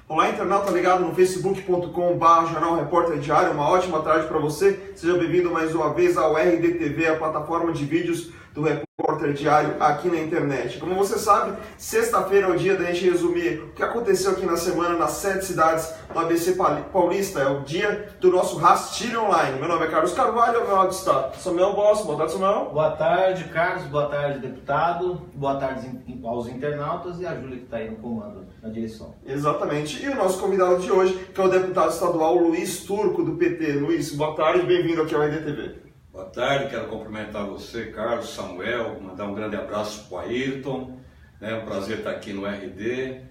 Olá, internauta ligado no facebook.com/Jornal Repórter Diário. Uma ótima tarde para você. Seja bem-vindo mais uma vez ao RDTV, a plataforma de vídeos do Repórter Diário aqui na internet. Como você sabe, sexta-feira é o dia da gente resumir o que aconteceu aqui na semana nas 7 cidades do ABC Paulista. É o dia do nosso Rastilho Online. Meu nome é Carlos Carvalho, ao meu lado está Samuel Boss. Boa tarde, Samuel. Boa tarde, Carlos. Boa tarde, deputado. Boa tarde aos internautas e a Júlia que está aí no comando, na direção. Exatamente. E o nosso convidado de hoje, que é o deputado estadual Luiz Turco, do PT. Luiz, boa tarde, bem-vindo aqui ao RDTV. Boa tarde, quero cumprimentar você, Carlos, Samuel, mandar um grande abraço para o Ayrton. É um prazer estar aqui no RD,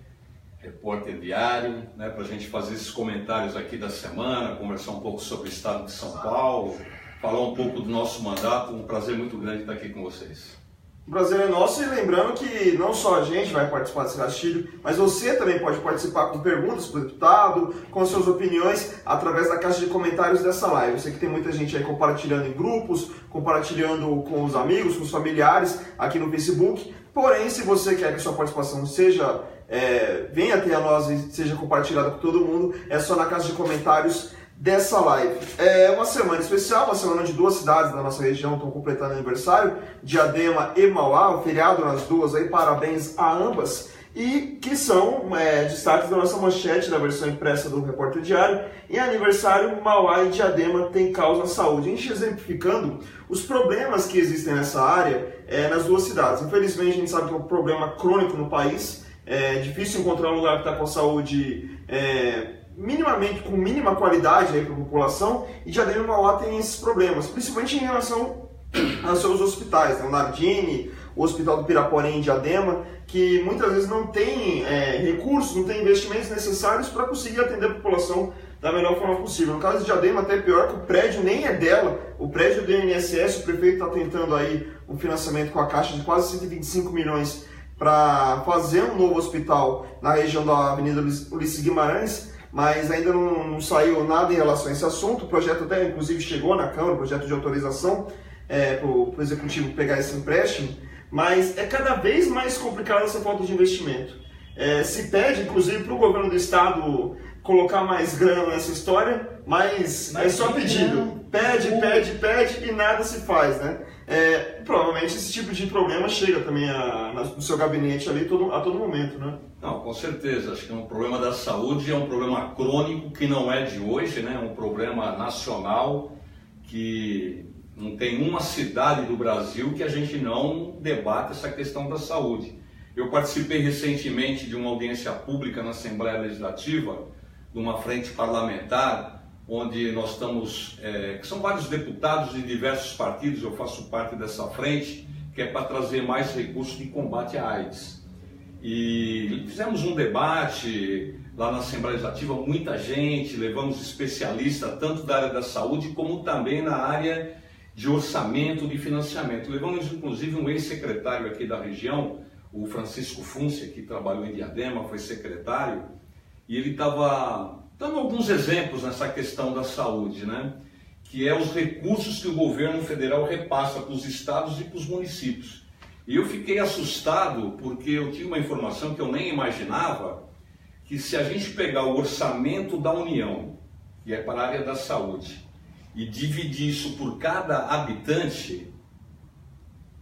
Repórter Diário, para a gente fazer esses comentários aqui da semana, conversar um pouco sobre o estado de São Paulo, falar um pouco do nosso mandato. Um prazer muito grande estar aqui com vocês. O prazer é nosso, e lembrando que não só a gente vai participar desse rastilho, mas você também pode participar com perguntas para o deputado, com as suas opiniões, através da caixa de comentários dessa live. Eu sei que tem muita gente aí compartilhando em grupos, compartilhando com os amigos, com os familiares aqui no Facebook. Porém, se você quer que a sua participação venha até a nós e seja compartilhada com todo mundo, é só na caixa de comentários dessa live. É uma semana especial, uma semana onde 2 cidades da nossa região estão completando aniversário, Diadema e Mauá, um feriado nas duas aí, parabéns a ambas, e que são destaques da nossa manchete da versão impressa do Repórter Diário. Em aniversário, Mauá e Diadema têm causa à saúde. A gente exemplificando os problemas que existem nessa área nas 2 cidades. Infelizmente, a gente sabe que é um problema crônico no país, é difícil encontrar um lugar que está com a saúde minimamente, com mínima qualidade para a população, e Diadema e Mauá tem esses problemas, principalmente em relação aos seus hospitais, o Nardini, o Hospital do Piraporém em Diadema, que muitas vezes não tem recursos, não tem investimentos necessários para conseguir atender a população da melhor forma possível. No caso de Diadema, até pior, que o prédio nem é dela, o prédio do INSS, o prefeito está tentando aí um financiamento com a Caixa de quase 125 milhões para fazer um novo hospital na região da Avenida Ulisses Guimarães, mas ainda não saiu nada em relação a esse assunto. O projeto até, inclusive, chegou na Câmara, o projeto de autorização para o Executivo pegar esse empréstimo, mas é cada vez mais complicado essa falta de investimento. Se pede, inclusive, para o governo do Estado colocar mais grana nessa história, mas é só pedido. Pede e nada se faz, né? Provavelmente esse tipo de problema chega também no seu gabinete ali a todo momento, né? Não, com certeza. Acho que um problema da saúde é um problema crônico que não é de hoje, né? É um problema nacional que não tem uma cidade do Brasil que a gente não debate essa questão da saúde. Eu participei recentemente de uma audiência pública na Assembleia Legislativa, de uma frente parlamentar, onde nós estamos, que são vários deputados de diversos partidos. Eu faço parte dessa frente, que é para trazer mais recursos de combate à AIDS. E fizemos um debate lá na Assembleia Legislativa, muita gente, levamos especialistas tanto da área da saúde como também na área de orçamento, de financiamento. Levamos inclusive um ex-secretário aqui da região, o Francisco Fúncia, que trabalhou em Diadema, foi secretário, e ele estava dando alguns exemplos nessa questão da saúde, né? Que é os recursos que o governo federal repassa para os estados e para os municípios. E eu fiquei assustado porque eu tinha uma informação que eu nem imaginava, que se a gente pegar o orçamento da União, que é para a área da saúde, e dividir isso por cada habitante,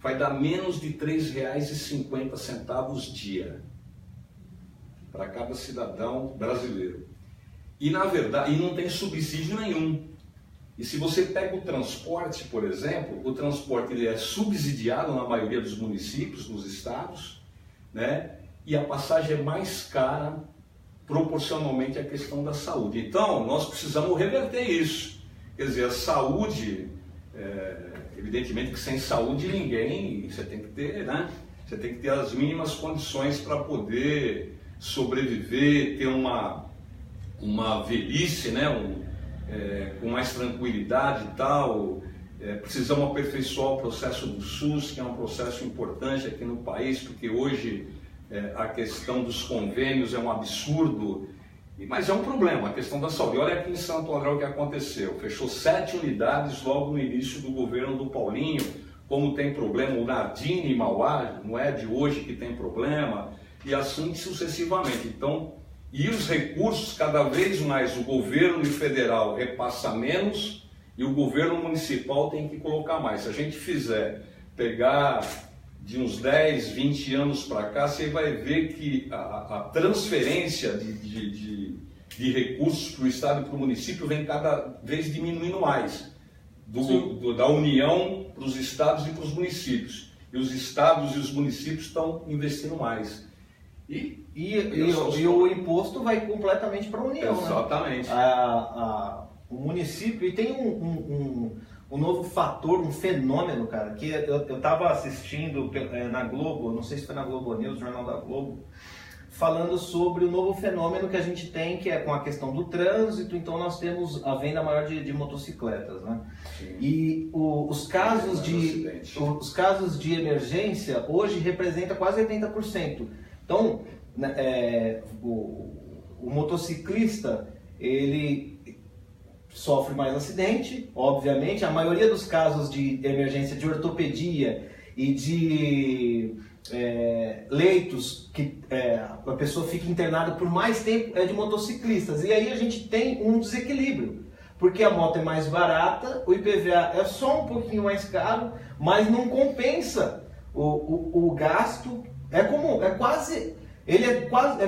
vai dar menos de R$ 3,50 dia para cada cidadão brasileiro. E na verdade, não tem subsídio nenhum. E se você pega o transporte, por exemplo, o transporte ele é subsidiado na maioria dos municípios, nos estados, né? E a passagem é mais cara proporcionalmente à questão da saúde. Então, nós precisamos reverter isso. Quer dizer, a saúde, evidentemente que sem saúde ninguém, você tem que ter, né? Você tem que ter as mínimas condições para poder sobreviver, ter uma velhice, né? Com mais tranquilidade e tal. Precisamos aperfeiçoar o processo do SUS, que é um processo importante aqui no país, porque hoje a questão dos convênios é um absurdo, mas é um problema, a questão da saúde. Olha aqui em Santo André o que aconteceu, fechou 7 unidades logo no início do governo do Paulinho, como tem problema o Nardini e Mauá, não é de hoje que tem problema, e assim sucessivamente. Então, e os recursos, cada vez mais o governo federal repassa menos e o governo municipal tem que colocar mais. Se a gente pegar de uns 10, 20 anos para cá, você vai ver que a transferência de recursos para o Estado e para o município vem cada vez diminuindo mais, da União para os estados e para os municípios. E os estados e os municípios estão investindo mais. E o imposto vai completamente para a União. Exatamente. Né? O município, e tem um novo fator, um fenômeno, cara, que eu estava assistindo na Globo, não sei se foi na Globo News, Jornal da Globo, falando sobre o novo fenômeno que a gente tem, que é com a questão do trânsito. Então nós temos a venda maior de motocicletas, né? Sim. E os casos de emergência hoje representa quase 80%. Então, o motociclista, ele sofre mais acidente, obviamente. A maioria dos casos de emergência de ortopedia e de leitos que a pessoa fica internada por mais tempo é de motociclistas. E aí a gente tem um desequilíbrio, porque a moto é mais barata, o IPVA é só um pouquinho mais caro, mas não compensa o gasto. É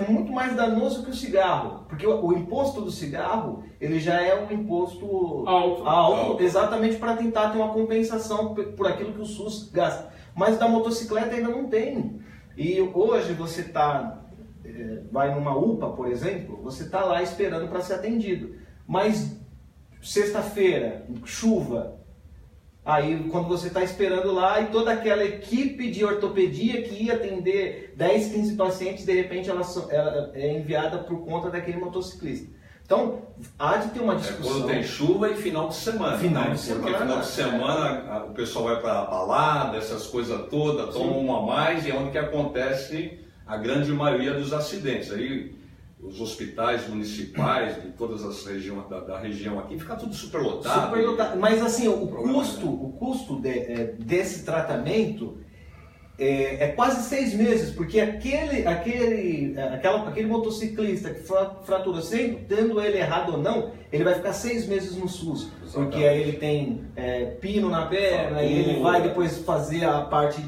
muito mais danoso que o cigarro, porque o imposto do cigarro, ele já é um imposto alto. Exatamente para tentar ter uma compensação por aquilo que o SUS gasta. Mas da motocicleta ainda não tem. E hoje você vai numa UPA, por exemplo, você está lá esperando para ser atendido. Mas sexta-feira, chuva, aí quando você está esperando lá e toda aquela equipe de ortopedia que ia atender 10, 15 pacientes, de repente ela é enviada por conta daquele motociclista. Então, há de ter uma discussão. Quando tem chuva e final de semana. Porque final de semana o pessoal vai para a balada, essas coisas todas, toma uma a mais, e é onde que acontece a grande maioria dos acidentes. Aí os hospitais municipais de todas as regiões da região aqui fica tudo superlotado. Mas assim, o custo desse tratamento é quase 6 meses, porque aquele motociclista que fratura, tendo ele errado ou não, ele vai ficar 6 meses no SUS. Exatamente. Porque aí ele tem pino na perna, e ele vai depois fazer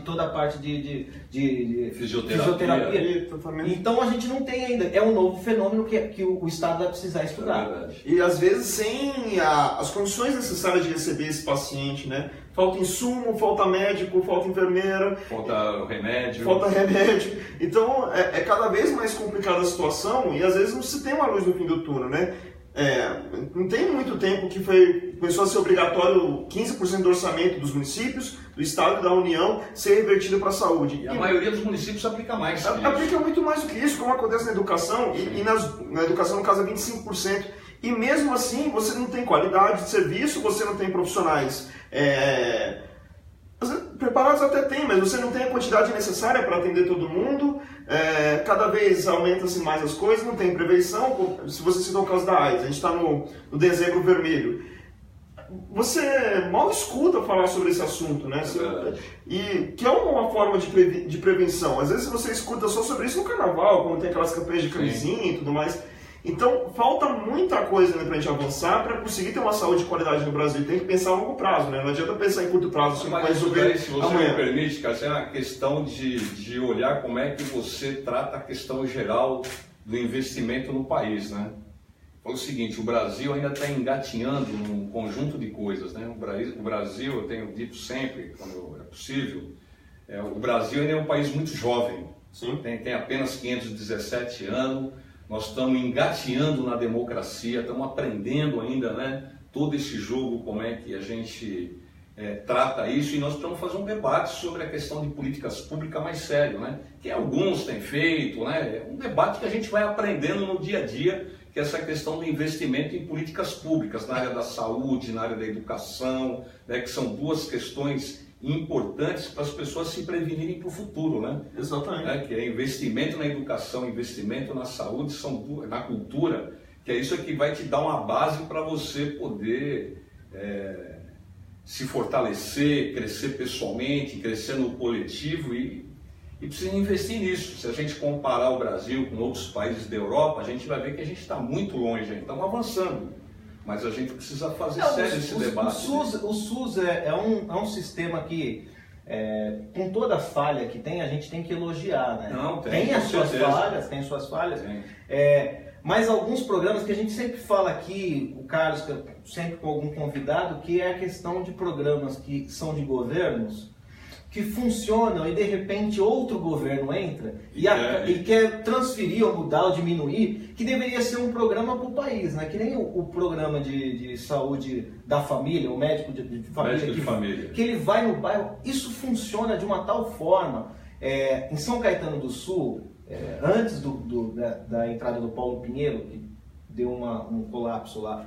toda a parte de fisioterapia. Então a gente não tem ainda. É um novo fenômeno que o Estado vai precisar estudar. E às vezes sem as condições necessárias de receber esse paciente, né? Falta insumo, falta médico, falta enfermeira. Falta remédio. Então é cada vez mais complicada a situação e às vezes não se tem uma luz no fim do túnel, né? Não tem muito tempo que começou a ser obrigatório 15% do orçamento dos municípios, do Estado e da União ser revertido para a saúde. E a maioria dos municípios aplica mais. Aplica muito mais do que isso, como acontece na educação, e na educação no caso é 25%. E mesmo assim você não tem qualidade de serviço, você não tem profissionais preparados, até tem, mas você não tem a quantidade necessária para atender todo mundo. Cada vez aumenta-se mais as coisas, não tem prevenção. Se você citou o caso da AIDS, a gente está no dezembro vermelho. Você mal escuta falar sobre esse assunto, né? E que é uma forma de prevenção. Às vezes você escuta só sobre isso no carnaval, quando tem aquelas campanhas de camisinha e tudo mais. Então, falta muita coisa, né, para a gente avançar para conseguir ter uma saúde de qualidade no Brasil. Tem que pensar a longo prazo, né? Não adianta pensar em curto prazo. Mas resolver, se você me permite, Cássio, é uma questão de olhar como é que você trata a questão geral do investimento no país, né? É o seguinte, o Brasil ainda está engatinhando num conjunto de coisas, né? O Brasil, eu tenho dito sempre, quando é possível, o Brasil ainda é um país muito jovem. Sim. Tem apenas 517 anos. Nós estamos engateando na democracia, estamos aprendendo ainda, né, todo esse jogo, como é que a gente trata isso, e nós precisamos fazer um debate sobre a questão de políticas públicas mais sério, né, que alguns têm feito, né, um debate que a gente vai aprendendo no dia a dia, que é essa questão do investimento em políticas públicas, na área da saúde, na área da educação, né, que são duas questões importantes para as pessoas se prevenirem para o futuro, né? Exatamente. Que é investimento na educação, investimento na saúde, na cultura, que é isso que vai te dar uma base para você poder se fortalecer, crescer pessoalmente, crescer no coletivo e e precisa investir nisso. Se a gente comparar o Brasil com outros países da Europa, a gente vai ver que a gente está muito longe ainda, estamos avançando. Mas a gente precisa fazer sério esse debate. O SUS é um sistema que, com toda a falha que tem, a gente tem que elogiar, né? Não, tem as suas falhas, tem suas falhas. Mas alguns programas que a gente sempre fala aqui, o Carlos, sempre com algum convidado, que é a questão de programas que são de governos, que funcionam e de repente outro governo entra e quer transferir ou mudar ou diminuir, que deveria ser um programa para o país, né? Que nem o programa de saúde da família, o médico de família, que ele vai no bairro. Isso funciona de uma tal forma. Em São Caetano do Sul, antes da entrada do Paulo Pinheiro, que deu um colapso lá,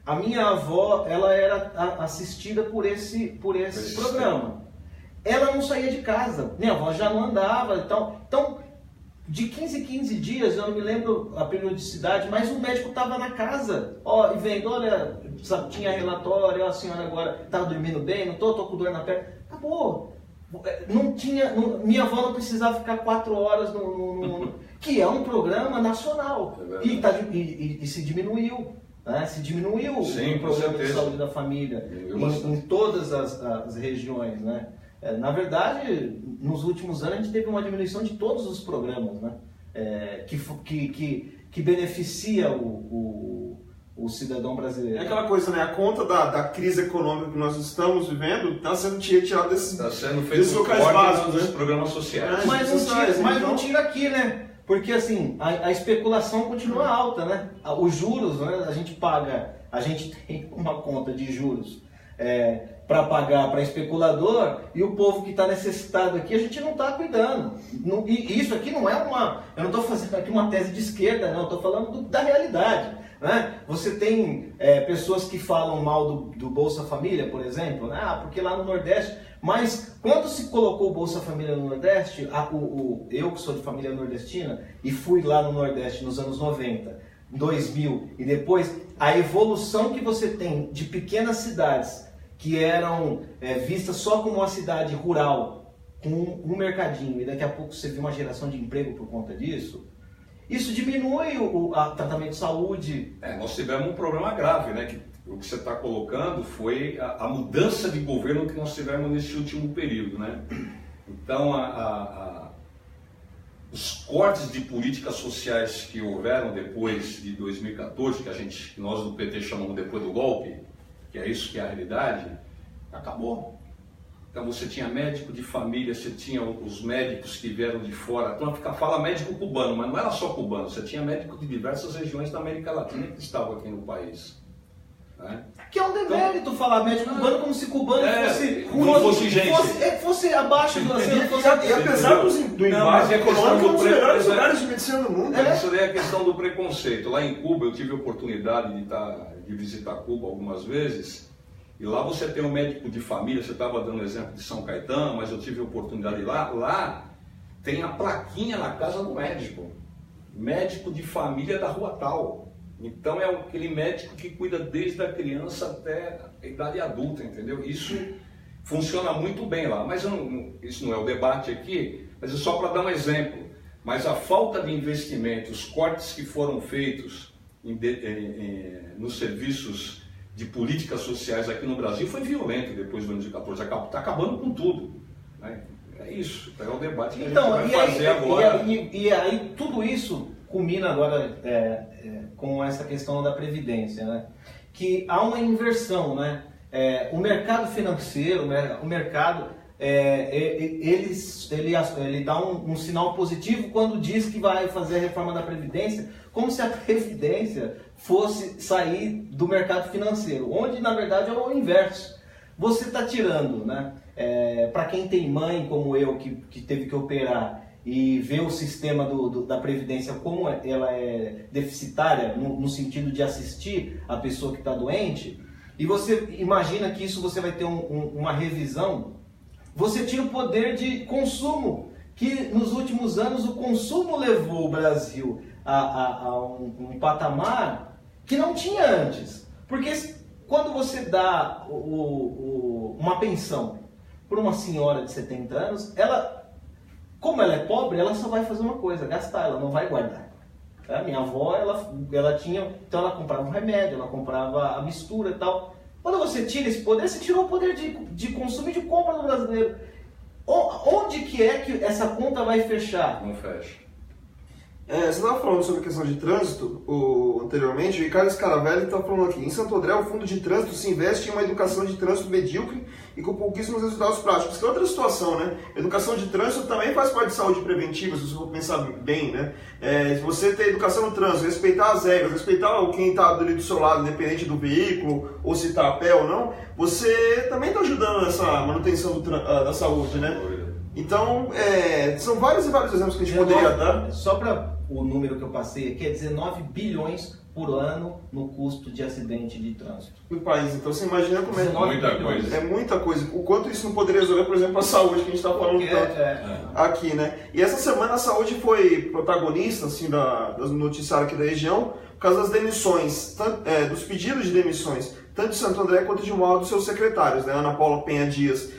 a minha avó ela era assistida por esse programa. Ela não saía de casa, minha avó já não andava e tal. Então, de 15 em 15 dias, eu não me lembro a periodicidade, mas o médico estava na casa, e vendo, olha, tinha relatório, a senhora agora estava dormindo bem, não tô com dor na perna. Acabou. Minha avó não precisava ficar 4 horas que é um programa nacional. E se diminuiu. Né? Se diminuiu Sim, o programa de saúde da família em todas as regiões, né? Na verdade, nos últimos anos a gente teve uma diminuição de todos os programas, né? Que beneficia o cidadão brasileiro. É aquela coisa, né? A conta da crise econômica que nós estamos vivendo está sendo tirada desses locais básicos, dos programas sociais. Mas não tira aqui, né? Porque assim, a especulação continua alta, né? Os juros, né? A gente tem uma conta de juros para pagar para especulador, e o povo que está necessitado aqui, a gente não está cuidando. E isso aqui não é eu não estou fazendo aqui uma tese de esquerda, não, estou falando da realidade. Né? Você tem pessoas que falam mal do Bolsa Família, por exemplo, né? Porque lá no Nordeste, mas quando se colocou o Bolsa Família no Nordeste, eu que sou de família nordestina e fui lá no Nordeste nos anos 90, 2000 e depois, a evolução que você tem de pequenas cidades que eram vistas só como uma cidade rural, com um mercadinho, e daqui a pouco você vê uma geração de emprego por conta disso, isso diminui o tratamento de saúde. Nós tivemos um problema grave, né? Que o que você está colocando foi a mudança de governo que nós tivemos nesse último período, né? Então, os cortes de políticas sociais que houveram depois de 2014, que nós do PT chamamos depois do golpe, que é isso que é a realidade, acabou. Então você tinha médico de família, você tinha os médicos que vieram de fora, então fala médico cubano, mas não era só cubano, você tinha médico de diversas regiões da América Latina que estavam aqui no país. Né? Que é um demérito falar médico cubano como se cubano fosse abaixo do E apesar do embate econômico, é um dos melhores lugares de medicina do mundo. Isso daí é a questão do preconceito. Lá em Cuba, eu tive a oportunidade de visitar Cuba algumas vezes, e lá você tem um médico de família, você estava dando exemplo de São Caetano, mas eu tive a oportunidade de ir lá. Lá tem a plaquinha na casa do médico de família da rua tal. Então é aquele médico que cuida desde a criança até a idade adulta, entendeu? Isso funciona muito bem lá, mas isso não é o debate aqui, mas é só para dar um exemplo. Mas a falta de investimento, os cortes que foram feitos nos serviços de políticas sociais aqui no Brasil foi violento depois do ano de 2014, está acabando com tudo. Né? É isso, é o debate que a gente vai fazer agora. E aí tudo isso culmina agora com essa questão da Previdência, né? Que há uma inversão, né? O mercado financeiro, o mercado, ele dá um sinal positivo quando diz que vai fazer a reforma da Previdência, como se a Previdência fosse sair do mercado financeiro, onde na verdade é o inverso. Você está tirando, né? Para quem tem mãe como eu, que teve que operar, e ver o sistema da Previdência como ela é deficitária, no sentido de assistir a pessoa que está doente, e você imagina que isso você vai ter uma revisão, você tira o poder de consumo, que nos últimos anos o consumo levou o Brasil a um patamar que não tinha antes. Porque quando você dá uma pensão para uma senhora de 70 anos, ela Como ela é pobre, ela só vai fazer uma coisa, gastar, ela não vai guardar. Tá? Minha avó, ela tinha, então ela comprava um remédio, ela comprava a mistura e tal. Quando você tira esse poder, você tirou o poder de consumo e de compra do brasileiro. Onde que é que essa conta vai fechar? Não fecha. Você estava falando sobre a questão de trânsito anteriormente, o Ricardo Scaravelli está falando aqui. Em Santo André, o fundo de trânsito se investe em uma educação de trânsito medíocre e com pouquíssimos resultados práticos. Que é outra situação, né? Educação de trânsito também faz parte de saúde preventiva, se você for pensar bem, né? Se você ter educação no trânsito, respeitar as regras, respeitar quem está ali do seu lado, independente do veículo, ou se está a pé ou não, você também está ajudando nessa manutenção da saúde, né? Então, são vários e vários exemplos que a gente poderia dar. Só para o número que eu passei aqui, é 19 bilhões por ano no custo de acidente de trânsito. No país, então você imagina como é muita coisa. É muita coisa. O quanto isso não poderia resolver, por exemplo, a saúde, que a gente está falando tanto aqui, né? E essa semana a saúde foi protagonista, assim, do noticiário aqui da região, por causa das demissões, dos pedidos de demissões, tanto de Santo André quanto de Mauá dos seus secretários, né? Ana Paula Penha Dias.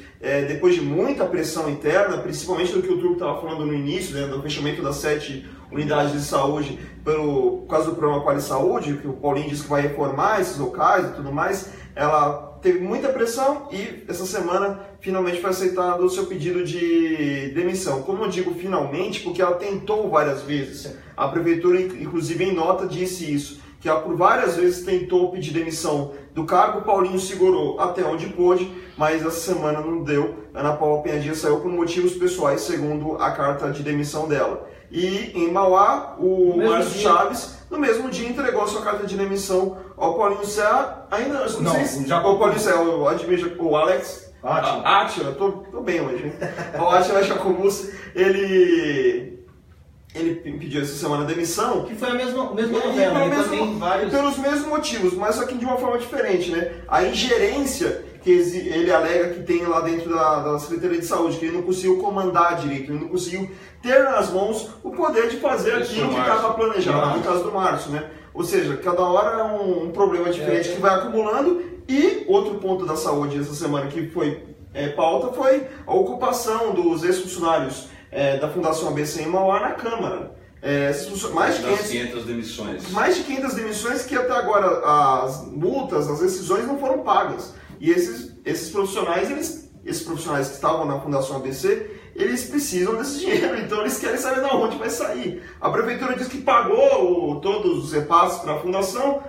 Depois de muita pressão interna, principalmente do que o Turco estava falando no início, né, do fechamento das 7 unidades de saúde por causa do programa Quali Saúde, que o Paulinho disse que vai reformar esses locais e tudo mais, ela teve muita pressão e essa semana finalmente foi aceitado o seu pedido de demissão. Como eu digo finalmente, porque ela tentou várias vezes. A prefeitura, inclusive em nota, disse isso, que ela por várias vezes tentou pedir demissão do cargo, o Paulinho segurou até onde pôde, mas essa semana não deu. Ana Paula Penha Dias saiu por motivos pessoais, segundo a carta de demissão dela. E em Mauá, o Márcio Chaves, no mesmo dia, entregou a sua carta de demissão ao Paulinho Serra, ainda não sei se o Paulinho Serra, o Alex Átila, tô bem hoje, hein? O Átila Jacobus, ele pediu essa semana a demissão. Que foi a mesma novela, pelos mesmos motivos, mas só que de uma forma diferente, né? A ingerência que ele alega que tem lá dentro da Secretaria de Saúde, que ele não conseguiu comandar direito, ele não conseguiu ter nas mãos o poder de fazer aquilo que estava planejado, no caso do Márcio, né? Ou seja, cada hora é um problema diferente que vai acumulando. E outro ponto da saúde essa semana que foi pauta foi a ocupação dos ex-funcionários da Fundação ABC em Mauá na Câmara. Mais de 500 demissões. Mais de 500 demissões que até agora as multas, as decisões não foram pagas. E esses profissionais, esses profissionais que estavam na Fundação ABC, eles precisam desse dinheiro, então eles querem saber de onde vai sair. A prefeitura diz que pagou todos os repasses para a fundação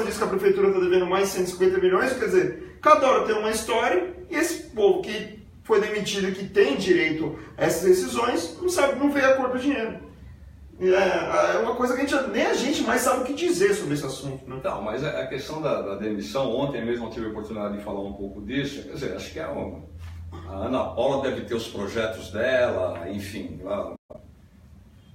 diz que a prefeitura está devendo mais de 150 milhões, quer dizer, cada hora tem uma história, e esse povo que foi demitido, que tem direito a essas decisões, não vê a cor do dinheiro. É uma coisa que nem a gente mais sabe o que dizer sobre esse assunto. Né? Não, mas a questão da demissão, ontem mesmo eu tive a oportunidade de falar um pouco disso, quer dizer, acho que a Ana Paula deve ter os projetos dela, enfim,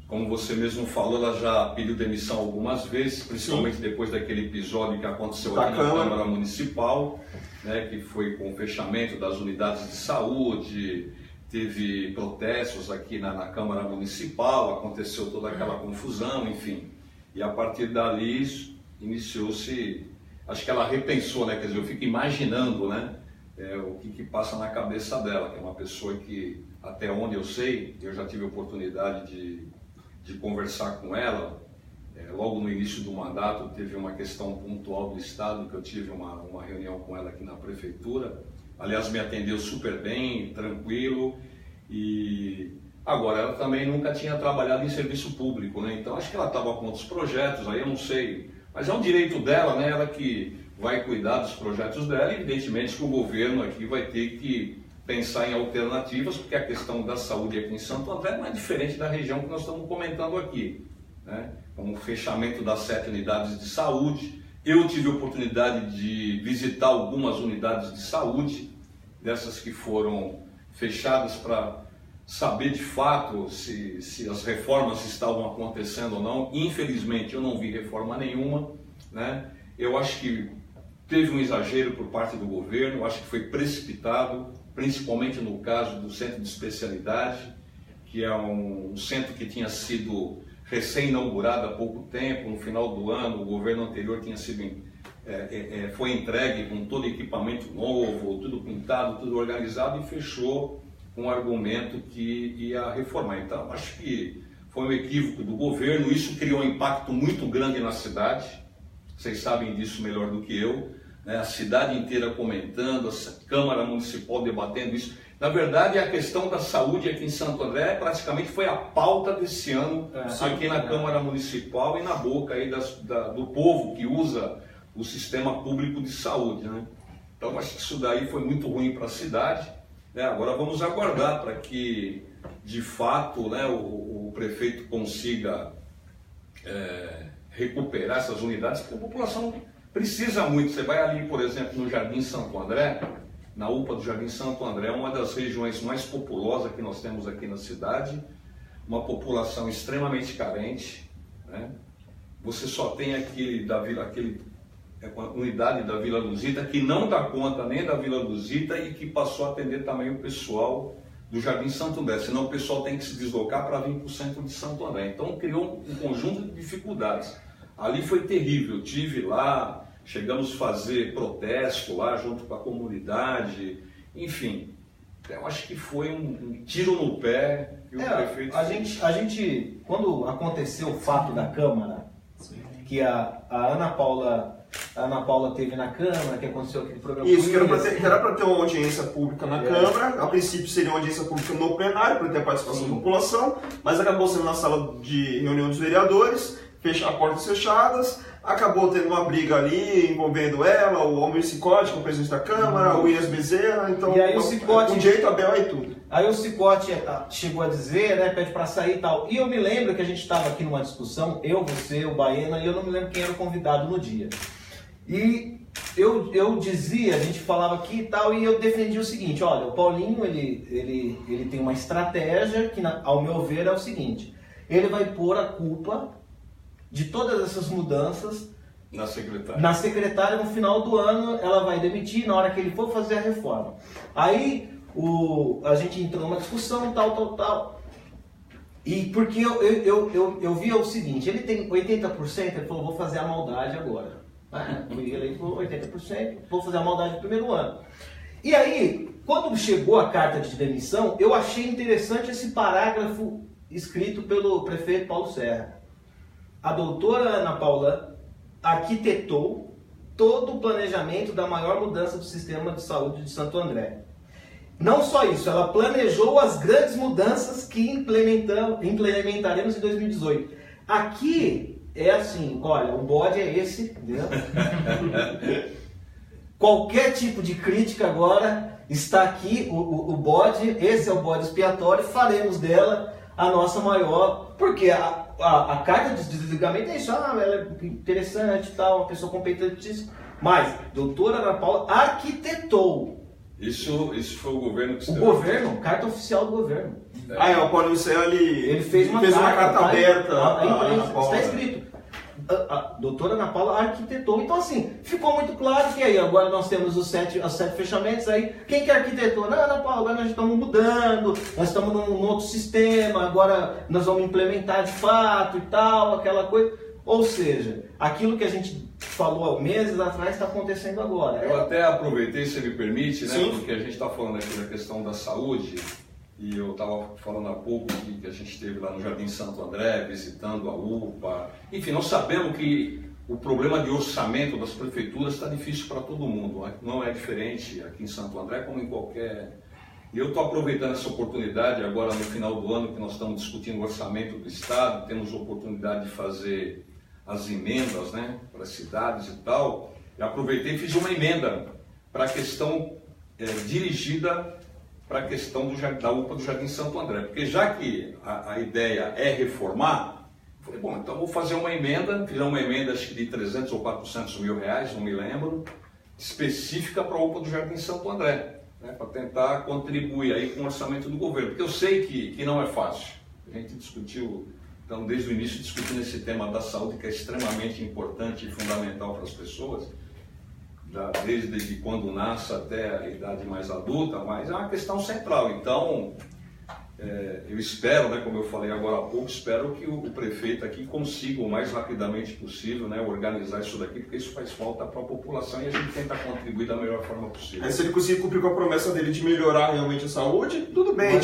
como você mesmo falou, ela já pediu demissão algumas vezes, principalmente depois daquele episódio que aconteceu aqui na Câmara Municipal, né, que foi com o fechamento das unidades de saúde, teve protestos aqui na Câmara Municipal, aconteceu toda aquela confusão, enfim. E a partir dali iniciou-se, acho que ela repensou, né, quer dizer, eu fico imaginando, né, o que passa na cabeça dela, que é uma pessoa que, até onde eu sei, eu já tive a oportunidade de conversar com ela, logo no início do mandato teve uma questão pontual do Estado, que eu tive uma reunião com ela aqui na Prefeitura, aliás me atendeu super bem, tranquilo, e agora ela também nunca tinha trabalhado em serviço público, né? Então acho que ela estava com outros projetos, aí eu não sei, mas é um direito dela, né? Ela que vai cuidar dos projetos dela, e evidentemente que o governo aqui vai ter que pensar em alternativas, porque a questão da saúde aqui em Santo André não é diferente da região que nós estamos comentando aqui, né? Com o fechamento das 7 unidades de saúde, eu tive a oportunidade de visitar algumas unidades de saúde, dessas que foram fechadas, para saber de fato se as reformas estavam acontecendo ou não. Infelizmente eu não vi reforma nenhuma, né? Eu acho que teve um exagero por parte do governo, eu acho que foi precipitado, principalmente no caso do centro de especialidade, que é um centro que tinha sido recém-inaugurado há pouco tempo, no final do ano. O governo anterior tinha sido, foi entregue com todo equipamento novo, tudo pintado, tudo organizado, e fechou com o argumento que ia reformar. Então, acho que foi um equívoco do governo, isso criou um impacto muito grande na cidade, vocês sabem disso melhor do que eu, né? A cidade inteira comentando, a Câmara Municipal debatendo isso. Na verdade, a questão da saúde aqui em Santo André praticamente foi a pauta desse ano aqui na Câmara Municipal e na boca aí do povo que usa o sistema público de saúde, né? Então, acho que isso daí foi muito ruim para a cidade, né? Agora vamos aguardar para que, de fato, né, o prefeito consiga recuperar essas unidades, porque a população precisa muito. Você vai ali, por exemplo, no Jardim Santo André, na UPA do Jardim Santo André, uma das regiões mais populosas que nós temos aqui na cidade, uma população extremamente carente, né? Você só tem unidade da Vila Luzita que não dá conta nem da Vila Luzita e que passou a atender também o pessoal do Jardim Santo André, senão o pessoal tem que se deslocar para vir para o centro de Santo André. Então criou um conjunto de dificuldades. Ali foi terrível, eu tive lá, chegamos a fazer protesto lá junto com a comunidade, enfim. Eu acho que foi um tiro no pé que o prefeito fez. A gente, quando aconteceu o fato da Câmara, que a Ana Paula teve na Câmara, que aconteceu aquele programa. Isso, que era para ter uma audiência pública na Câmara, a princípio seria uma audiência pública no plenário, para ter a participação da população, mas acabou sendo na sala de reunião dos vereadores, portas fechadas, acabou tendo uma briga ali envolvendo ela, o Almir Cicote, que é o presidente da Câmara, o Williams Bezerra, então e aí o Cicote, com direito a Bel e tudo. Aí o Cicote chegou a dizer, né, pede para sair e tal. E eu me lembro que a gente estava aqui numa discussão, eu, você, o Baena, e eu não me lembro quem era o convidado no dia. E eu dizia, a gente falava aqui e tal, e eu defendia o seguinte: olha, o Paulinho, ele tem uma estratégia que, ao meu ver, é o seguinte: ele vai pôr a culpa de todas essas mudanças na secretária. No final do ano ela vai demitir na hora que ele for fazer a reforma. Aí a gente entrou numa discussão, tal. E porque eu via o seguinte: ele tem 80%, ele falou, vou fazer a maldade agora. Fui eleito por 80%, vou fazer a maldade no primeiro ano. E aí, quando chegou a carta de demissão, eu achei interessante esse parágrafo escrito pelo prefeito Paulo Serra. A doutora Ana Paula arquitetou todo o planejamento da maior mudança do sistema de saúde de Santo André. Não só isso, ela planejou as grandes mudanças que implementaremos em 2018. Aqui é assim, olha, o bode é esse, entendeu? Qualquer tipo de crítica agora está aqui, o bode, esse é o bode expiatório, faremos dela a nossa maior, porque a carta de desligamento é isso, ela é interessante e tal, uma pessoa competentíssima, mas doutora Ana Paula arquitetou. Isso foi o governo que escreveu. O governo, carta oficial do governo. O Paulo Céu, ele fez uma carta aberta. Está escrito. A doutora Ana Paula arquitetou. Então, assim, ficou muito claro que aí agora nós temos os sete fechamentos aí. Quem que arquitetou? Não, Ana Paula, agora nós estamos mudando, nós estamos num outro sistema, agora nós vamos implementar de fato e tal, aquela coisa. Ou seja, aquilo que a gente falou há meses atrás está acontecendo agora. Eu até aproveitei, se me permite, né? Sim. Porque a gente está falando aqui da questão da saúde. E eu estava falando há pouco que a gente esteve lá no Jardim Santo André, visitando a UPA. Enfim, nós sabemos que o problema de orçamento das prefeituras está difícil para todo mundo. Não é diferente aqui em Santo André como em qualquer... E eu estou aproveitando essa oportunidade agora no final do ano que nós estamos discutindo o orçamento do Estado, temos a oportunidade de fazer as emendas, né, para as cidades e tal. Eu aproveitei e fiz uma emenda para a questão dirigida para a questão da UPA do Jardim Santo André, porque já que a ideia é reformar, falei, bom, então vou fazer uma emenda, fiz uma emenda acho que de 300 ou 400 mil reais, não me lembro, específica para a UPA do Jardim Santo André, né, para tentar contribuir aí com o orçamento do governo, porque eu sei que não é fácil. A gente discutiu, então, desde o início, discutindo esse tema da saúde, que é extremamente importante e fundamental para as pessoas, desde quando nasce até a idade mais adulta, mas é uma questão central. Então, eu espero, né, como eu falei agora há pouco, espero que o prefeito aqui consiga o mais rapidamente possível, né, organizar isso daqui, porque isso faz falta para a população e a gente tenta contribuir da melhor forma possível. Se ele conseguir cumprir com a promessa dele de melhorar realmente a saúde, tudo bem,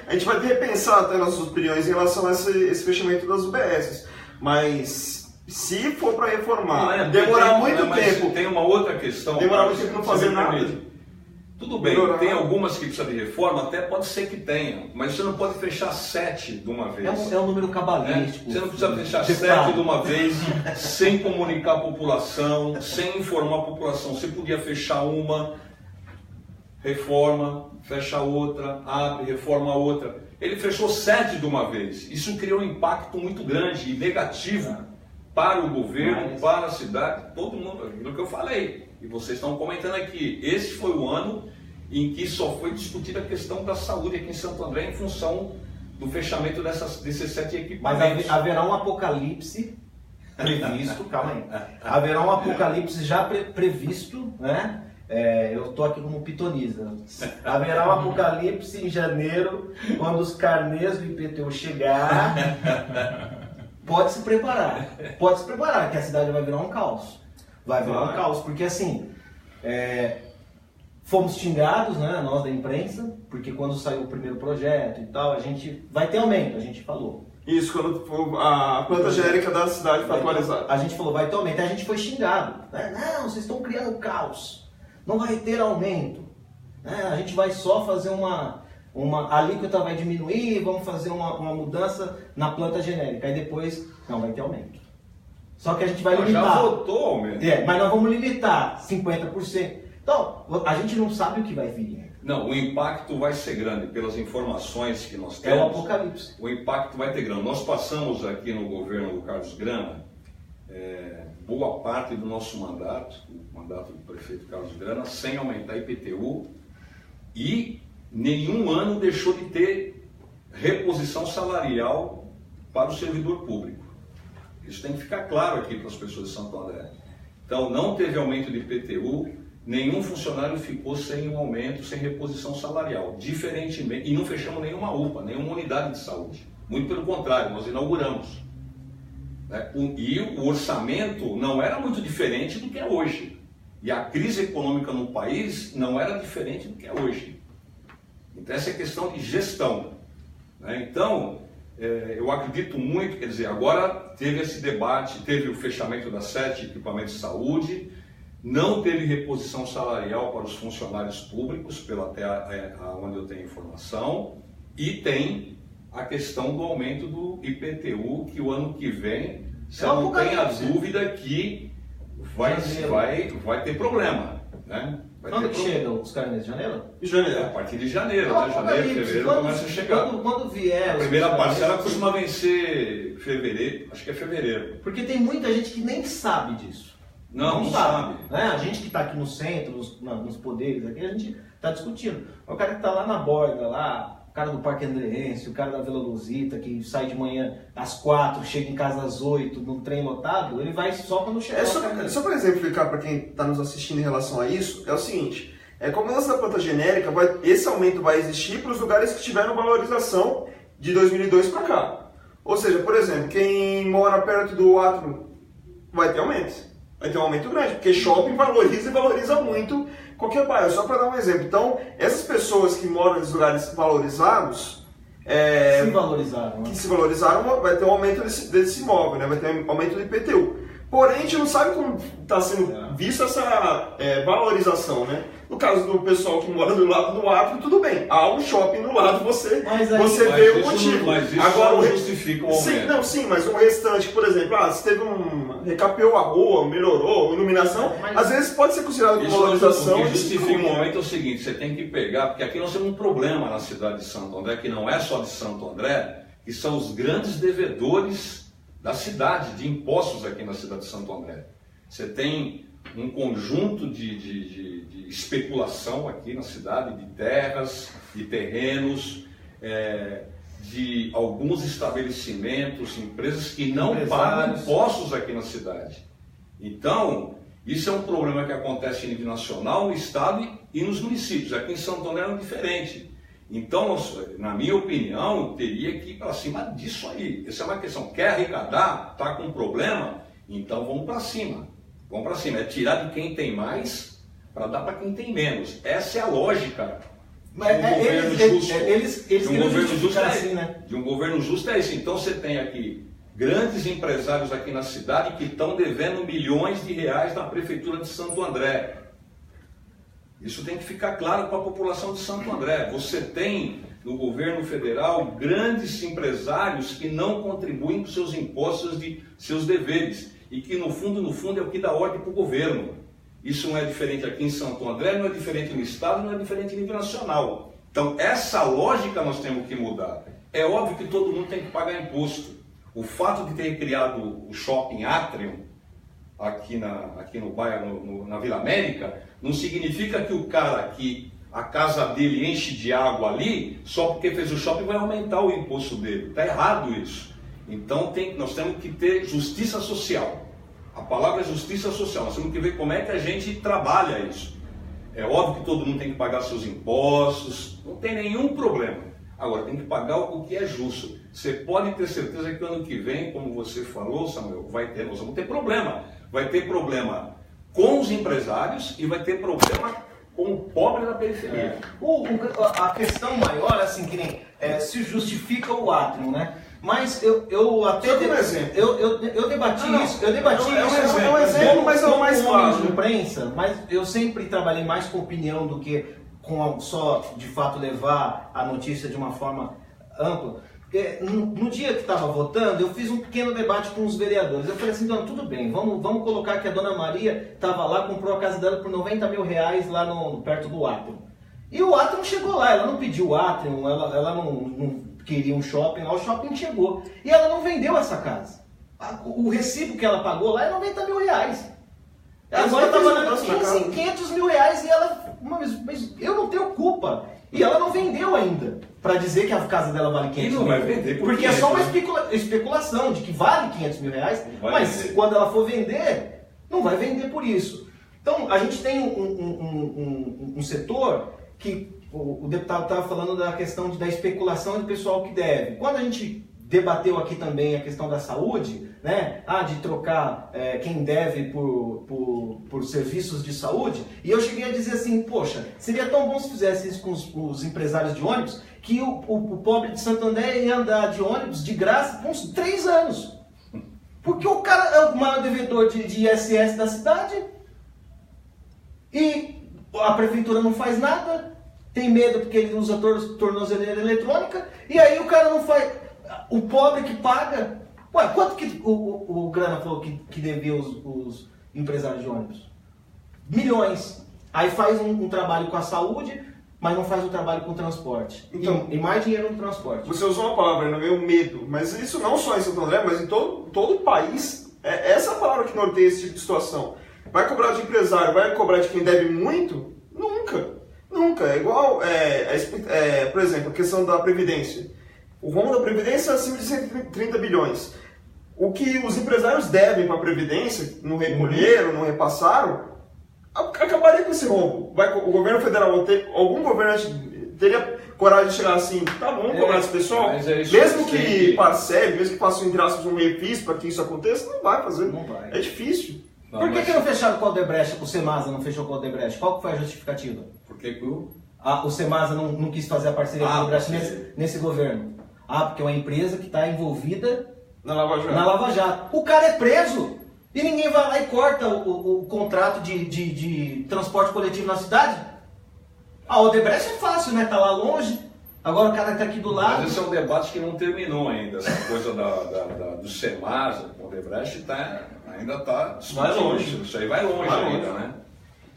a gente vai repensar até nossas opiniões em relação a esse fechamento das UBSs, mas se for para reformar, demorar muito tempo... Tem uma outra questão... Demorar muito tempo não fazer nada... Tudo bem, tem algumas que precisam de reforma, até pode ser que tenha, mas você não pode fechar 7 de uma vez. É um número cabalístico. Você não precisa fechar 7 de uma vez, sem comunicar a população, sem informar a população. Você podia fechar uma, reforma, fecha outra, abre, reforma outra. Ele fechou 7 de uma vez. Isso criou um impacto muito grande e negativo para o governo, para a cidade, todo mundo, aquilo que eu falei. E vocês estão comentando aqui, esse foi o ano em que só foi discutida a questão da saúde aqui em Santo André em função do fechamento desses 7 equipamentos. Mas haverá um apocalipse previsto, calma aí, haverá um apocalipse já previsto, né? Eu estou aqui como pitonisa. Haverá um apocalipse em janeiro, quando os carnês do IPTU chegar, pode se preparar, que a cidade vai virar um caos. Vai virar um caos, porque assim, fomos xingados, né, nós da imprensa, porque quando saiu o primeiro projeto e tal, a gente vai ter aumento, a gente falou. Isso, quando a planta genérica da cidade foi atualizada. A gente falou, vai ter aumento, a gente foi xingado. Né? Não, vocês estão criando caos, não vai ter aumento. Né? A gente vai só fazer a alíquota vai diminuir, vamos fazer uma mudança na planta genérica, aí depois, não, vai ter aumento. Só que a gente vai limitar. Já votou aumento. Mas nós vamos limitar 50%. Então, a gente não sabe o que vai vir. Não, o impacto vai ser grande pelas informações que nós temos. É o apocalipse. O impacto vai ter grande. Nós passamos aqui no governo do Carlos Grana boa parte do nosso mandato, o mandato do prefeito Carlos Grana, sem aumentar IPTU e nenhum ano deixou de ter reposição salarial para o servidor público. Isso tem que ficar claro aqui para as pessoas de Santo André. Então, não teve aumento de IPTU, nenhum funcionário ficou sem um aumento, sem reposição salarial. Diferentemente, e não fechamos nenhuma UPA, nenhuma unidade de saúde. Muito pelo contrário, nós inauguramos. E o orçamento não era muito diferente do que é hoje. E a crise econômica no país não era diferente do que é hoje. Então, essa é questão de gestão. Então, eu acredito muito, quer dizer, agora teve esse debate, teve o fechamento das 7 equipamentos de saúde, não teve reposição salarial para os funcionários públicos, pelo até onde eu tenho informação, e tem a questão do aumento do IPTU, que o ano que vem, você não tem a dúvida que vai ter problema. Né? Quando que chegam os carnês? Janeiro? A partir de janeiro, né? Janeiro, fevereiro começa a chegar. Quando vier... A primeira parcela costuma vencer fevereiro, acho que é fevereiro. Porque tem muita gente que nem sabe disso. Não sabe. Né? A gente que está aqui no centro, nos poderes, aqui, a gente está discutindo. O cara que está lá na borda, lá, o cara do Parque Andreense, o cara da Vila Luzita, que sai de manhã às 4, chega em casa às 8, num trem lotado, ele vai só quando chegar. Só para exemplificar para quem está nos assistindo em relação a isso, é o seguinte, como o lance da planta genérica, esse aumento vai existir para os lugares que tiveram valorização de 2002 para cá. Ou seja, por exemplo, quem mora perto do átrio vai ter aumento. Vai ter um aumento grande, porque shopping valoriza muito qualquer bairro. Só para dar um exemplo. Então, essas pessoas que moram nos lugares valorizados... se valorizaram, vai ter um aumento desse imóvel, né? Vai ter um aumento do IPTU. Porém, a gente não sabe como está sendo vista essa valorização, né? No caso do pessoal que mora do lado do átrio, tudo bem. Há um shopping do lado, você vê o motivo. Mas isso agora não justifica o aumento. Sim, mas o restante, por exemplo, se teve recapeou a rua, melhorou, iluminação, às vezes pode ser considerado como valorização. O que justifica o aumento é o seguinte, você tem que pegar, porque aqui nós temos um problema na cidade de Santo André, que não é só de Santo André, que são os grandes devedores da cidade, de impostos aqui na cidade de Santo André. Você tem um conjunto de especulação aqui na cidade, de terras, de terrenos, de alguns estabelecimentos, empresas que não pagam impostos aqui na cidade. Então, isso é um problema que acontece em nível nacional, no estado e nos municípios. Aqui em Santo André é diferente. Então, na minha opinião, teria que ir para cima disso aí. Essa é uma questão. Quer arrecadar? Está com problema? Então vamos para cima. Vamos para cima. É tirar de quem tem mais para dar para quem tem menos. Essa é a lógica. Mas de um governo justo. Eles de um governo justo assim, né? De um governo justo é isso. Então você tem aqui grandes empresários aqui na cidade que estão devendo milhões de reais na prefeitura de Santo André. Isso tem que ficar claro para a população de Santo André. Você tem no governo federal grandes empresários que não contribuem com seus impostos de seus deveres e que no fundo é o que dá ordem para o governo. Isso não é diferente aqui em Santo André, não é diferente no estado, não é diferente no nível nacional. Então essa lógica nós temos que mudar. É óbvio que todo mundo tem que pagar imposto. O fato de ter criado o Shopping Atrium aqui no bairro, na Vila América, não significa que o cara que a casa dele enche de água ali, só porque fez o shopping vai aumentar o imposto dele. Está errado isso. Então nós temos que ter justiça social. A palavra é justiça social. Nós temos que ver como é que a gente trabalha isso. É óbvio que todo mundo tem que pagar seus impostos, não tem nenhum problema. Agora, tem que pagar o que é justo. Você pode ter certeza que ano que vem, como você falou, Samuel, nós vamos ter problema. Vai ter problema com os empresários e vai ter problema com o pobre da periferia. A questão maior, assim, que nem se justifica o Atrium, né? Mas eu até eu debati isso. Eu debati isso. É um exemplo, mas é o mais claro. De imprensa, mas eu sempre trabalhei mais com opinião do que com só de fato levar a notícia de uma forma ampla. No dia que estava votando, eu fiz um pequeno debate com os vereadores. Eu falei assim, então, tudo bem, vamos colocar que a dona Maria estava lá, comprou a casa dela por 90 mil reais lá perto do Atrium. E o Atrium chegou lá, ela não pediu o Atrium, ela não queria um shopping lá, o shopping chegou. E ela não vendeu essa casa. O recibo que ela pagou lá é 90 mil reais. Agora está valendo 500 mil reais e ela... Mas eu não tenho culpa. E ela não vendeu ainda, para dizer que a casa dela vale 500 mil. E não vai vender porque é só uma especulação de que vale 500 mil reais, mas vender. Quando ela for vender, não vai vender por isso. Então, a gente tem um setor que o deputado estava falando da questão da especulação do pessoal que deve. Quando a gente debateu aqui também a questão da saúde, né? De trocar quem deve por serviços de saúde, e eu cheguei a dizer assim, poxa, seria tão bom se fizesse isso com os empresários de ônibus, que o pobre de Santo André ia andar de ônibus de graça por uns 3 anos. Porque o cara é o maior devedor de ISS da cidade, e a prefeitura não faz nada, tem medo porque ele usa tornozeleira eletrônica, e aí o cara não faz... O pobre que paga... Ué, quanto que o Grana falou que devia os empresários de ônibus? Milhões. Aí faz um trabalho com a saúde, mas não faz o trabalho com o transporte. Então, e mais dinheiro no transporte. Você usou uma palavra, não veio medo, mas isso não só em Santo André, mas em todo o país. Essa palavra que norteia esse tipo de situação. Vai cobrar de empresário, vai cobrar de quem deve muito? Nunca. Nunca. É igual, por exemplo, a questão da Previdência. O rombo da Previdência é acima de 130 bilhões. O que os empresários devem para a Previdência, não recolheram, não repassaram, acabaria com esse rombo. O governo federal, algum governante teria coragem de chegar assim, tá bom, cobrar esse pessoal, mesmo que parcele, mesmo que faça entre aspas um refis para que isso aconteça, não vai fazer. Não vai. É difícil. Por que não fecharam com o Odebrecht, o Semasa não fechou com o Odebrecht? Qual que foi a justificativa? Por que o Semasa não quis fazer a parceria com o Odebrecht nesse governo? Porque é uma empresa que está envolvida na Lava Jato. O cara é preso e ninguém vai lá e corta o contrato de transporte coletivo na cidade. A Odebrecht é fácil, né? Tá lá longe. Agora o cara está aqui do lado. Mas esse é um debate que não terminou ainda. Essa coisa do Semasa, o Odebrecht ainda está longe. Isso aí vai longe ainda, né?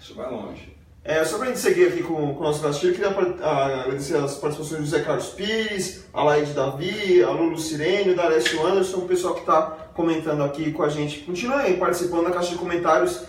Isso vai longe. Só para a gente seguir aqui com o nosso gatilho, eu queria agradecer as participações do José Carlos Pires, a Laide Davi, a Lulu Sirene, o D'Alessio Anderson, o pessoal que está comentando aqui com a gente. Continue aí participando na caixa de comentários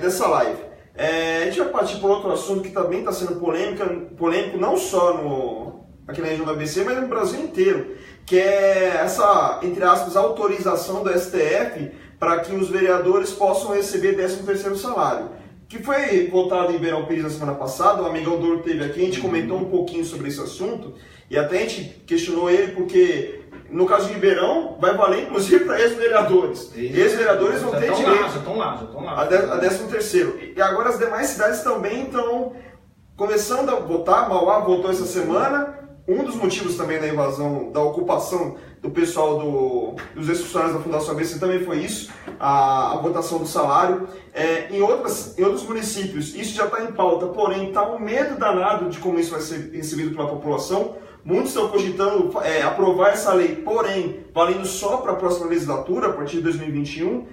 dessa live. A gente vai partir para outro assunto que também está sendo polêmico não só aqui na região do ABC, mas no Brasil inteiro, que é essa, entre aspas, autorização do STF para que os vereadores possam receber 13º salário. que foi votado em Ribeirão Pires na semana passada. O amigão Doro esteve aqui, a gente comentou um pouquinho sobre esse assunto e até a gente questionou ele porque no caso de Ribeirão vai valer inclusive para ex-vereadores. Ex-vereadores vão ter direito a 13º. E agora as demais cidades também estão começando a votar. Mauá votou essa semana. Um dos motivos também da invasão, da ocupação do pessoal dos ex-funcionários da Fundação ABC também foi isso, a votação do salário. Em outros municípios isso já está em pauta, porém está um medo danado de como isso vai ser recebido pela população. Muitos estão cogitando aprovar essa lei, porém valendo só para a próxima legislatura, a partir de 2021.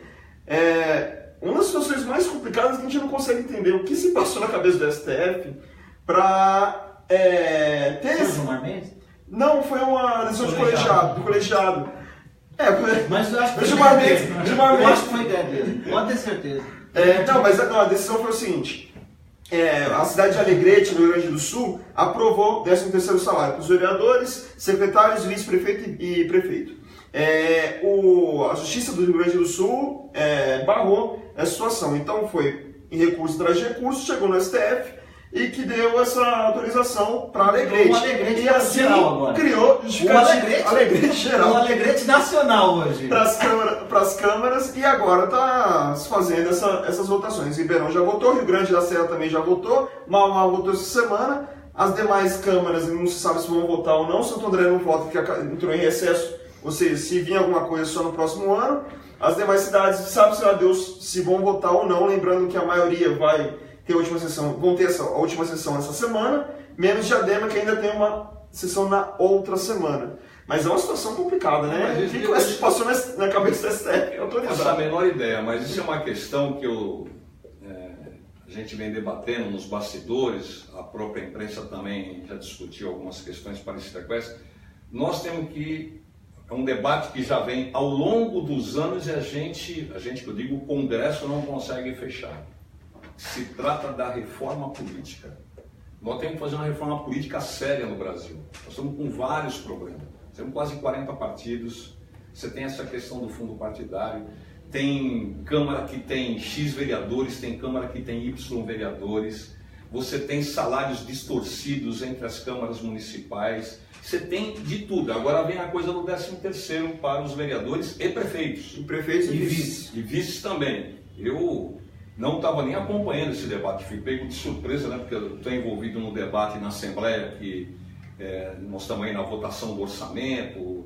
Uma das situações mais complicadas é que a gente não consegue entender o que se passou na cabeça do STF para... Não, foi uma decisão do colegiado. Mas eu acho que foi ideia dele. Pode ter certeza. Mas a decisão foi o seguinte: a cidade de Alegrete, no Rio Grande do Sul, aprovou 13º salário para os vereadores, secretários, vice-prefeito e prefeito. A Justiça do Rio Grande do Sul barrou essa situação. Então foi em recurso atrás de recurso, chegou no STF e que deu essa autorização para Alegrete. O Alegrete e assim agora. Criou justificativa. Alegrete geral. O Alegrete nacional hoje. Para as câmaras e agora está se fazendo essas votações. Ribeirão já votou, Rio Grande da Serra também já votou, Mauá votou essa semana. As demais câmaras não se sabe se vão votar ou não. Santo André não vota porque entrou em recesso, ou seja, se vir alguma coisa só no próximo ano. As demais cidades, sabe-se lá Deus se vão votar ou não, lembrando que a maioria vai ter a última sessão, vão ter a última sessão essa semana, menos Diadema, que ainda tem uma sessão na outra semana. Mas é uma situação complicada, né? O que passou na cabeça do STF? Eu não faço a menor ideia, mas isso é uma questão que a gente vem debatendo nos bastidores, a própria imprensa também já discutiu algumas questões parecidas com essa. Nós temos que... É um debate que já vem ao longo dos anos e a gente que eu digo, o Congresso não consegue fechar. Se trata da reforma política. Nós temos que fazer uma reforma política séria no Brasil. Nós estamos com vários problemas. Temos quase 40 partidos. Você tem essa questão do fundo partidário. Tem Câmara que tem X vereadores, tem Câmara que tem Y vereadores. Você tem salários distorcidos entre as câmaras municipais. Você tem de tudo. Agora vem a coisa do 13º para os vereadores e prefeitos. E prefeitos e vices. E vices também. Eu não estava nem acompanhando esse debate, fui pego de surpresa, né? Porque eu estou envolvido no debate na Assembleia, que nós estamos aí na votação do orçamento,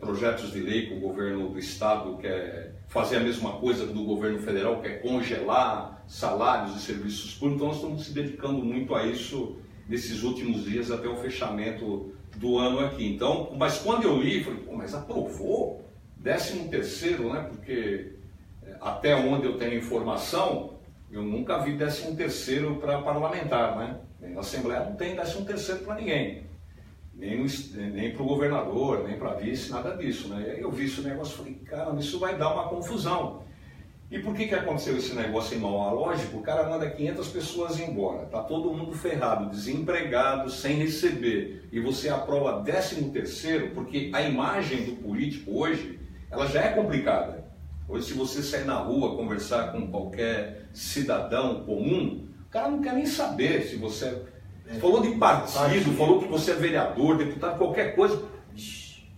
projetos de lei que o governo do Estado quer fazer a mesma coisa do governo federal, quer congelar salários e serviços públicos. Então nós estamos se dedicando muito a isso nesses últimos dias até o fechamento do ano aqui. Então, mas quando eu li, falei, mas aprovou 13º, né? Porque até onde eu tenho informação, eu nunca vi 13º para parlamentar, né? Na Assembleia não tem 13º para ninguém. Nem para o governador, nem para vice, nada disso, né? E aí eu vi esse negócio e falei, caramba, isso vai dar uma confusão. E por que aconteceu esse negócio em Mauá? Lógico, o cara manda 500 pessoas embora, tá todo mundo ferrado, desempregado, sem receber, e você aprova 13º, porque a imagem do político hoje, ela já é complicada. Hoje, se você sair na rua, conversar com qualquer cidadão comum, o cara não quer nem saber se você... Falou de partido, falou que você é vereador, deputado, qualquer coisa.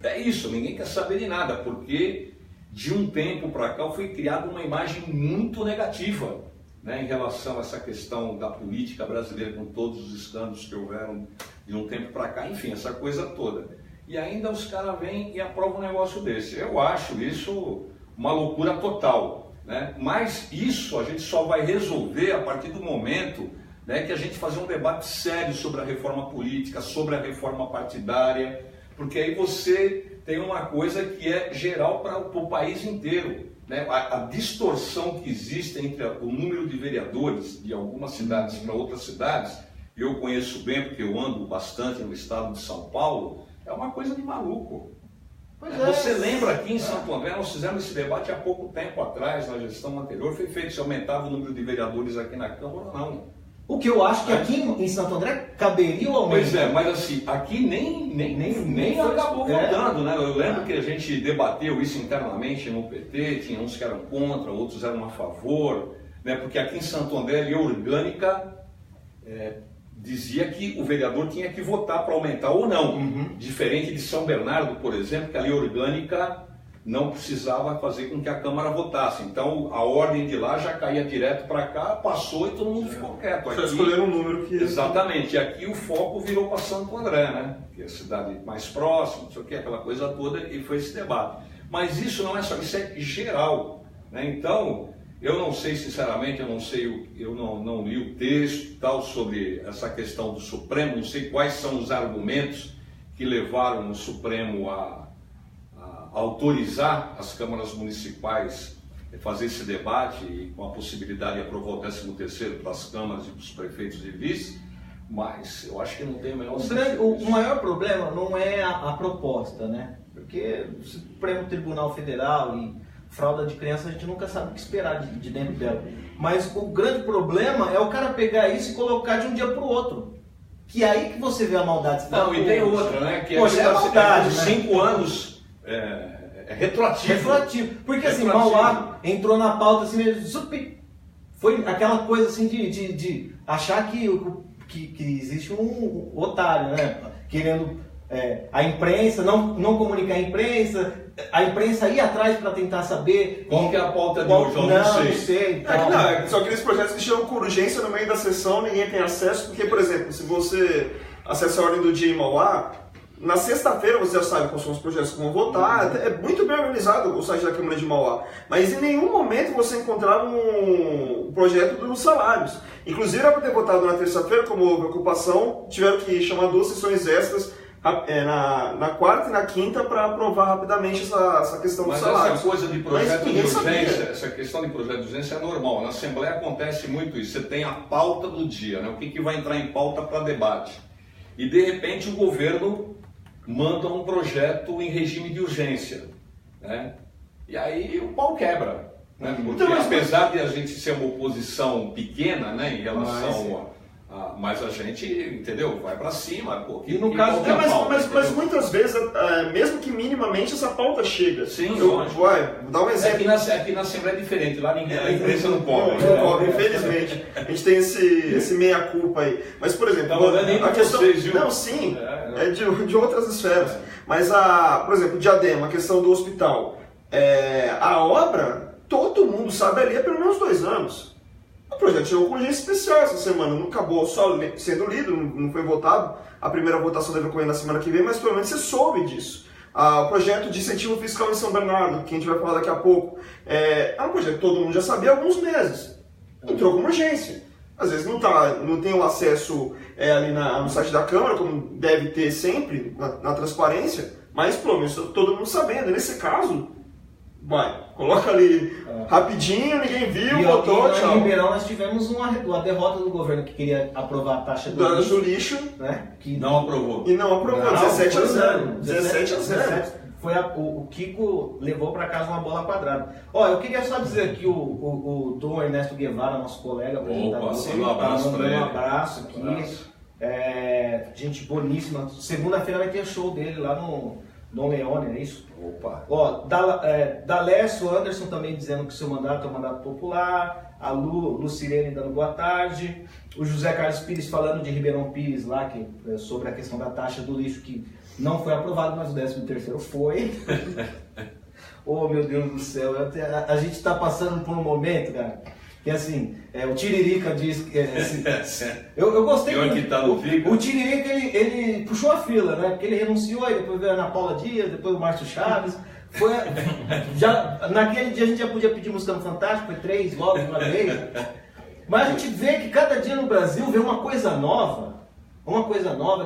É isso, ninguém quer saber de nada, porque de um tempo para cá foi criada uma imagem muito negativa, né, em relação a essa questão da política brasileira, com todos os escândalos que houveram de um tempo para cá, enfim, essa coisa toda. E ainda os caras vêm e aprovam um negócio desse. Eu acho isso uma loucura total, né? Mas isso a gente só vai resolver a partir do momento, né, que a gente fazer um debate sério sobre a reforma política, sobre a reforma partidária, porque aí você tem uma coisa que é geral para o país inteiro, né? A distorção que existe entre o número de vereadores de algumas cidades para outras cidades, eu conheço bem porque eu ando bastante no estado de São Paulo, é uma coisa de maluco. Você lembra aqui em Santo André, nós fizemos esse debate há pouco tempo atrás, na gestão anterior, foi feito se aumentava o número de vereadores aqui na Câmara ou não. O que eu acho que aqui em Santo André caberia o aumento. Pois é, mas assim, aqui nem acabou votando, né? Eu lembro que a gente debateu isso internamente no PT, tinha uns que eram contra, outros eram a favor. né? Porque aqui em Santo André, a lei orgânica dizia que o vereador tinha que votar para aumentar ou não. Diferente de São Bernardo, por exemplo, que a lei orgânica não precisava fazer com que a Câmara votasse. Então a ordem de lá já caía direto para cá, passou e todo mundo ficou quieto. Só escolheram um número que... Exatamente. E aqui o foco virou para Santo André, né? Que é a cidade mais próxima, não sei o que, aquela coisa toda, e foi esse debate. Mas isso não é só, isso é geral, né? Então, eu não sei, sinceramente, eu não li o texto tal sobre essa questão do Supremo, não sei quais são os argumentos que levaram o Supremo a autorizar as câmaras municipais a fazer esse debate e com a possibilidade de aprovar o 13º para as câmaras e para os prefeitos e vice, mas eu acho que não tem o menor sentido. O maior problema não é a proposta, né? Porque o Supremo Tribunal Federal e fralda de criança a gente nunca sabe o que esperar de dentro dela. Mas o grande problema é o cara pegar isso e colocar de um dia para o outro. Que é aí que você vê a maldade. Não, e tem outra, né? Que poxa, é maldade, né? 5 anos é retroativo. Retroativo. Porque assim, Mauá entrou na pauta assim, foi aquela coisa assim de achar que existe um otário, né? Querendo a imprensa, não comunicar a imprensa ir atrás para tentar saber qual que é a pauta de hoje, eu não sei. Só aqueles projetos que chegam com urgência no meio da sessão, ninguém tem acesso, porque, por exemplo, se você acessa a ordem do dia em Mauá, na sexta-feira você já sabe quais são os projetos que vão votar, é muito bem organizado o site da Câmara de Mauá, mas em nenhum momento você encontrava um projeto dos salários. Inclusive, era para ter votado na terça-feira, como houve ocupação, tiveram que chamar 2 sessões extras na quarta e na quinta para aprovar rapidamente essa questão dos salários. Essa coisa de projeto de urgência, essa questão de projeto de urgência é normal. Na Assembleia acontece muito isso. Você tem a pauta do dia, né? O que vai entrar em pauta para debate. E de repente o governo manda um projeto em regime de urgência, né? E aí o pau quebra, né? Porque então, apesar de a gente ser uma oposição pequena, né, em relação mas a gente, entendeu? Vai para cima. Pô, e no caso, mas muitas vezes, mesmo que minimamente, essa pauta chega. Sim, vou dar um exemplo. Aqui na Assembleia é diferente, lá a imprensa não cobre. Não cobre, infelizmente. A gente tem esse meia-culpa aí. Mas, por exemplo, a questão... Vocês, viu? Não, sim, é de outras esferas. Mas, por exemplo, Diadema, a questão do hospital. A obra, todo mundo sabe ali há pelo menos 2 anos. O projeto chegou com urgência especial essa semana, não acabou só sendo lido, não foi votado. A primeira votação deve ocorrer na semana que vem, mas pelo menos você soube disso. O projeto de incentivo fiscal em São Bernardo, que a gente vai falar daqui a pouco, é um projeto que todo mundo já sabia há alguns meses. Entrou com urgência. Às vezes não tem o acesso ali no site da Câmara, como deve ter sempre, na transparência, mas pelo menos todo mundo sabendo. Nesse caso, coloca ali rapidinho, ninguém viu, votou, tchau. Em Ribeirão nós tivemos uma derrota do governo que queria aprovar a taxa do lixo, né? Que não aprovou. E não aprovou, 17-0. 17-0. Foi o Kiko levou para casa uma bola quadrada. Eu queria só dizer aqui o Dom Ernesto Guevara, nosso colega, apresentador, um abraço aqui. Gente boníssima. Segunda-feira vai ter show dele lá no Dom Leone, é isso? Opa! D'Alessio Anderson também dizendo que seu mandato é um mandato popular. A Lucirene dando boa tarde. O José Carlos Pires falando de Ribeirão Pires lá, sobre a questão da taxa do lixo, que não foi aprovado, mas o 13º foi. Oh, meu Deus do céu, a gente está passando por um momento, cara, que assim, o Tiririca diz que... eu gostei que o Tiririca, ele puxou a fila, né? Porque ele renunciou, aí depois veio a Ana Paula Dias, depois o Márcio Chaves. Naquele dia a gente já podia pedir música no Fantástico, foi 3 logo de uma vez. Mas a gente vê que cada dia no Brasil vê uma coisa nova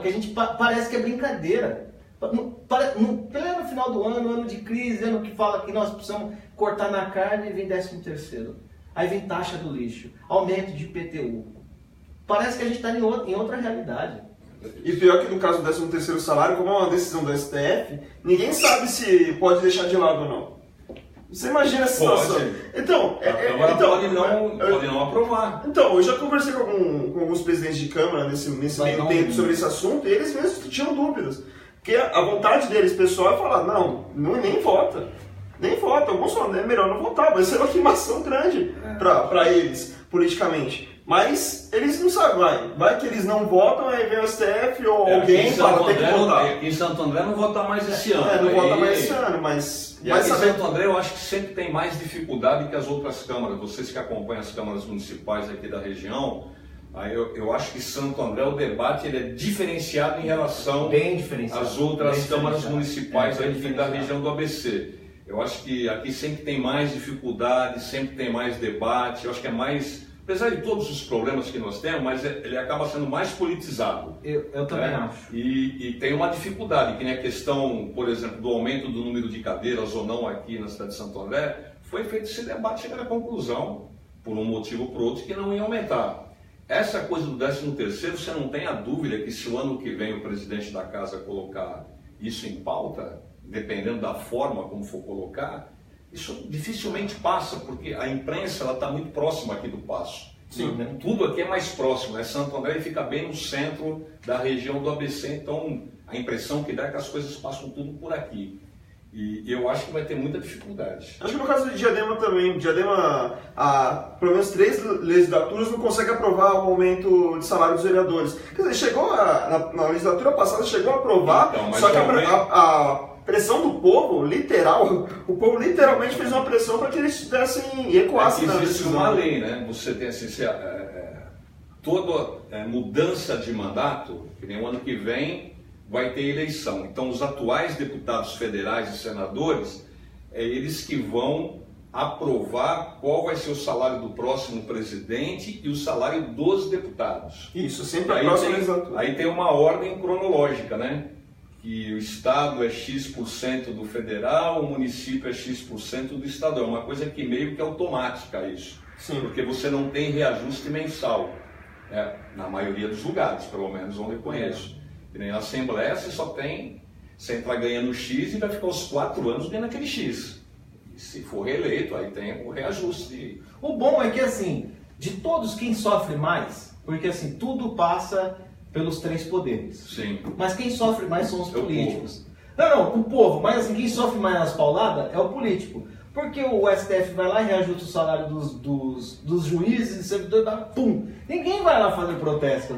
que a gente parece que é brincadeira. Pleno final do ano de crise, ano que fala que nós precisamos cortar na carne, e vem 13º. Aí vem taxa do lixo, aumento de IPTU. Parece que a gente está em outra realidade. E pior que no caso do 13º salário, como é uma decisão do STF, ninguém sabe se pode deixar de lado ou não. Você imagina essa situação. Então, pode não aprovar. Então, eu já conversei com alguns presidentes de Câmara nesse meio tempo sobre esse assunto, e eles mesmos tinham dúvidas. Porque a vontade deles, pessoal, é falar, nem vota. nem vota. Alguns falam, é melhor não votar, vai ser uma queimação grande para eles, politicamente. Mas eles não sabem, vai que eles não votam, aí vem o STF ou alguém fala, tem que votar. Aqui em Santo André não vota mais esse ano. Não vota mais esse ano, mas... E aqui em Santo André eu acho que sempre tem mais dificuldade que as outras câmaras. Vocês que acompanham as câmaras municipais aqui da região, aí eu acho que Santo André, o debate ele é diferenciado em relação às outras câmaras municipais aqui da região do ABC. Eu acho que aqui sempre tem mais dificuldade, sempre tem mais debate, eu acho que é mais... Apesar de todos os problemas que nós temos, mas ele acaba sendo mais politizado. Eu também acho. E tem uma dificuldade, que nem a questão, por exemplo, do aumento do número de cadeiras ou não aqui na cidade de Santo André, foi feito esse debate, chegar à conclusão, por um motivo ou por outro, que não ia aumentar. Essa coisa do 13º, você não tem a dúvida que se o ano que vem o presidente da casa colocar isso em pauta, dependendo da forma como for colocar, isso dificilmente passa, porque a imprensa está muito próxima aqui do Paço. Sim. Tudo aqui é mais próximo, Santo André fica bem no centro da região do ABC, então a impressão que dá é que as coisas passam tudo por aqui. E eu acho que vai ter muita dificuldade. Acho que no caso de Diadema também, Diadema, pelo menos 3 legislaturas não consegue aprovar o aumento de salário dos vereadores. Quer dizer, chegou na legislatura passada, chegou a aprovar, então, só que a pressão do povo, o povo literalmente fez uma pressão para que eles tivessem ecoassem na decisão. Existe uma lei, né? Você tem assim, toda mudança de mandato, que nem o ano que vem vai ter eleição. Então, os atuais deputados federais e senadores, eles que vão aprovar qual vai ser o salário do próximo presidente e o salário dos deputados. Isso, sempre a próxima legislatura. Aí tem uma ordem cronológica, né? Que o Estado é X% do federal, o município é X% do estadual. É uma coisa que meio que é automática isso. Sim. Porque você não tem reajuste mensal. Na maioria dos lugares, pelo menos onde eu conheço. E nem na Assembleia você entra ganhando X e vai ficar os 4 anos ganhando aquele X. E se for reeleito, aí tem o reajuste. O bom é que, assim, de todos, quem sofre mais, porque assim, tudo passa pelos 3 poderes. Sim. Mas quem sofre mais são os políticos. Não, o povo, mas assim, quem sofre mais nas pauladas é o político. Porque o STF vai lá e reajusta o salário dos juízes e servidores, pum! Ninguém vai lá fazer protesto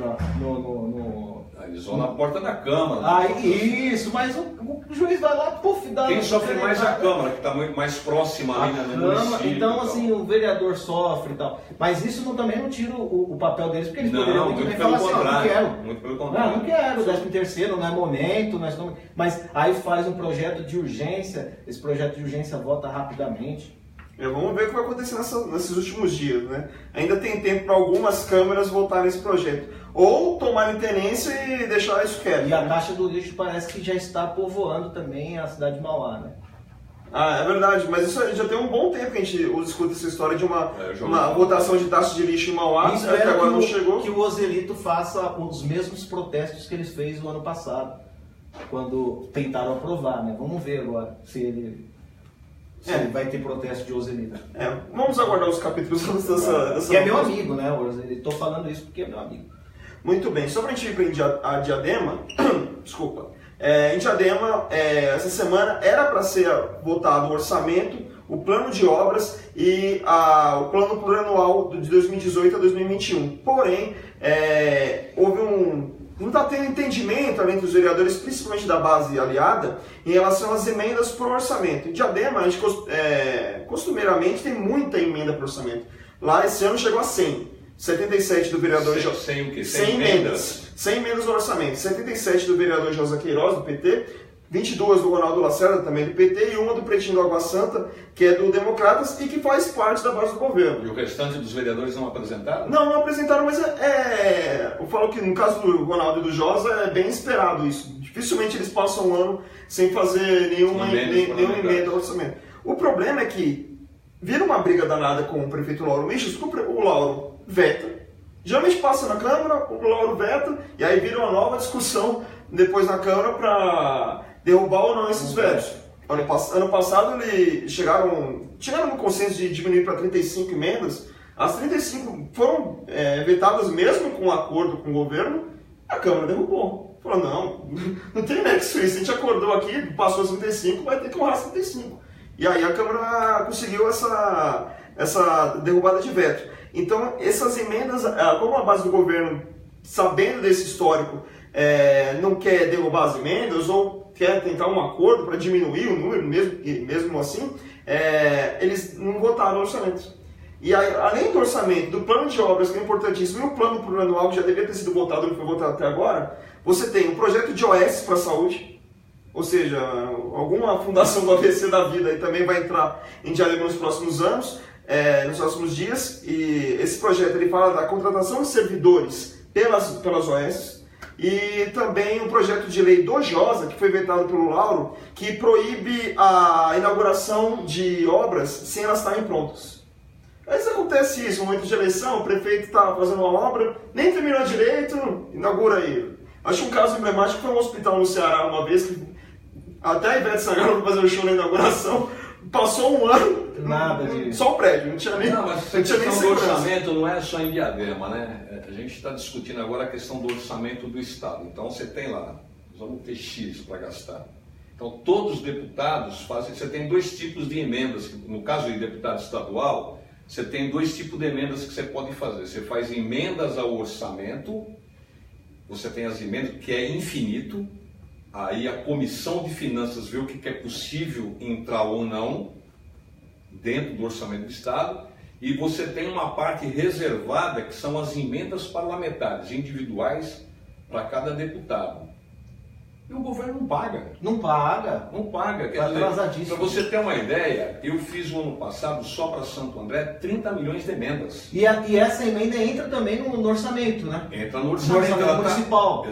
Eles vão na porta da Câmara. Isso, mas o juiz vai lá, puf, dá... Quem sofre mais é a Câmara, que está muito mais próxima ali no município. Então, assim, o vereador sofre e tal. Mas isso também não tira o papel deles, porque eles poderiam muito bem falar assim, não quero. Muito pelo contrário. Não quero, 13º, não é momento, mas aí faz um projeto de urgência, esse projeto de urgência vota rapidamente. Vamos ver o que vai acontecer nesses últimos dias, né? Ainda tem tempo para algumas câmaras votarem esse projeto. Ou tomarem tenência e deixar isso quieto. E a taxa do lixo parece que já está povoando também a cidade de Mauá, né? É verdade, mas isso já tem um bom tempo que a gente escuta essa história de uma votação de taxa de lixo em Mauá, que agora não chegou. Que o Ozelito faça os mesmos protestos que ele fez no ano passado, quando tentaram aprovar, né? Vamos ver agora se ele vai ter protesto de Ozelito. Vamos aguardar os capítulos dessa que é meu amigo, né, Ozelito? Estou falando isso porque é meu amigo. Muito bem, só para a gente ir a Diadema, desculpa, em Diadema, essa semana era para ser votado o orçamento, o plano de obras e o plano plurianual de 2018 a 2021. Porém, não está tendo entendimento entre os vereadores, principalmente da base aliada, em relação às emendas para o orçamento. Em Diadema, a gente costumeiramente tem muita emenda para o orçamento. Lá esse ano chegou a 100. 77 do vereador... 100 o quê? 100 emendas. 100 emendas no orçamento. 77 do vereador José Queiroz, do PT. 22 do Ronaldo Lacerda, também do PT. E uma do Pretinho do Água Santa, que é do Democratas e que faz parte da base do governo. E o restante dos vereadores não apresentaram? Não apresentaram, mas eu falo que no caso do Ronaldo e do Josa é bem esperado isso. Dificilmente eles passam um ano sem fazer nenhuma emenda ao orçamento. O problema é que vira uma briga danada com o prefeito Lauro Michels, o Lauro veta, geralmente passa na Câmara, o Lauro veta, e aí vira uma nova discussão depois na Câmara para derrubar ou não esses vetos. Ano passado eles chegaram no consenso de diminuir para 35 emendas, as 35 foram vetadas mesmo com um acordo com o governo, a Câmara derrubou. Falou, não tem nexo isso, a gente acordou aqui, passou as 35, vai ter que honrar as 35. E aí a Câmara conseguiu essa derrubada de veto. Então, essas emendas, como a base do governo, sabendo desse histórico, não quer derrubar as emendas ou quer tentar um acordo para diminuir o número, mesmo assim, eles não votaram no orçamento. E aí, além do orçamento, do plano de obras, que é importantíssimo, e o plano plurianual, que já deveria ter sido votado, não foi votado até agora, você tem um projeto de OS para a saúde, ou seja, alguma fundação do ABC da vida aí também vai entrar em diálogo nos próximos anos, nos próximos dias, e esse projeto ele fala da contratação de servidores pelas OS, e também um projeto de lei do JOSA, que foi vetado pelo Lauro, que proíbe a inauguração de obras sem elas estarem prontas. Às vezes acontece isso, no momento de eleição, o prefeito está fazendo uma obra, nem terminou direito, inaugura aí. Acho um caso emblemático foi um hospital no Ceará uma vez, que até a Ivete Sangalo fazer o show na inauguração, passou um ano, nada de... só o prédio, não tinha nem Não, mas a questão do orçamento não é só em Diadema, né? A gente está discutindo agora a questão do orçamento do Estado. Então você tem lá, nós vamos ter X para gastar. Então todos os deputados fazem, você tem dois tipos de emendas, no caso de deputado estadual, você tem dois tipos de emendas que você pode fazer. Você faz emendas ao orçamento, você tem as emendas que é infinito, aí a Comissão de Finanças vê o que é possível entrar ou não dentro do orçamento do Estado, e você tem uma parte reservada que são as emendas parlamentares individuais para cada deputado. E o governo não paga. Não paga. Não paga. Para você ter uma ideia, eu fiz no ano passado, só para Santo André, 30 milhões de emendas. E essa emenda entra também no orçamento, né? Entra no orçamento, municipal.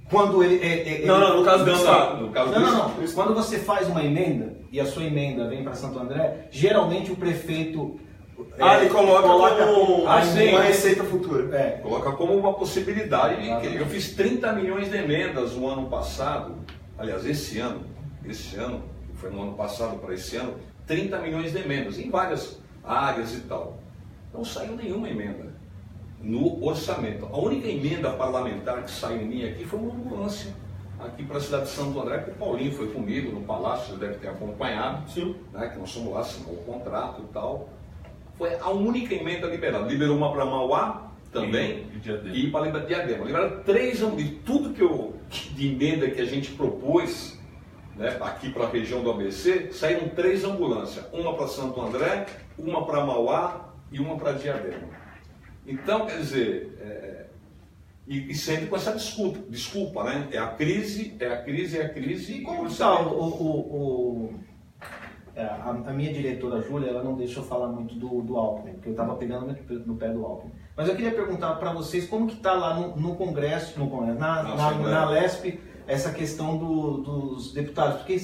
Quando ele... no caso do Estado. Não. Quando você faz uma emenda, e a sua emenda vem para Santo André, geralmente o prefeito... ele coloca como uma receita futura. Coloca como uma possibilidade. Eu fiz 30 milhões de emendas no ano passado, aliás, esse ano, foi no ano passado para esse ano, 30 milhões de emendas, em várias áreas e tal. Não saiu nenhuma emenda no orçamento. A única emenda parlamentar que saiu em mim aqui foi uma ambulância, aqui para a cidade de Santo André, que o Paulinho foi comigo no Palácio, você deve ter acompanhado, sim, né, que nós fomos lá, assinou o contrato e tal. Foi a única emenda liberada. Liberou uma para Mauá também e para Diadema. Liberaram 3 de tudo de emenda que a gente propôs, né, aqui para a região do ABC, saíram 3 ambulâncias. Uma para Santo André, uma para Mauá e uma para Diadema. Então, quer dizer, e sempre com essa desculpa, né? É a crise. E como está a minha diretora Júlia, ela não deixou falar muito do Alckmin, porque eu estava pegando muito no pé do Alckmin. Mas eu queria perguntar para vocês como que está lá no Congresso, na LESP, essa questão dos deputados. Porque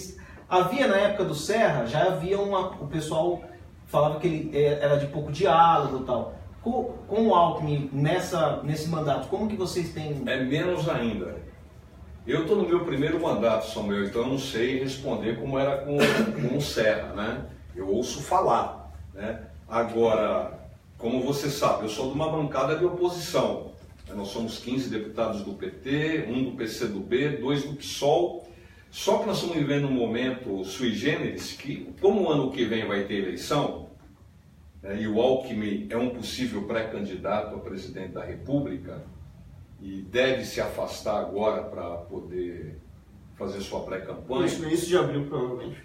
havia na época do Serra, já havia o pessoal falava que ele era de pouco diálogo e tal. Com o Alckmin nesse mandato, como que vocês têm... É menos ainda. Eu estou no meu primeiro mandato, Samuel, então eu não sei responder como era com o Serra, né? Eu ouço falar, né? Agora, como você sabe, eu sou de uma bancada de oposição. Nós somos 15 deputados do PT, 1 do PCdoB, 2 do PSOL. Só que nós estamos vivendo um momento sui generis que, como o ano que vem vai ter eleição, né, e o Alckmin é um possível pré-candidato a presidente da República, e deve se afastar agora para poder fazer sua pré-campanha. No início de abril, provavelmente.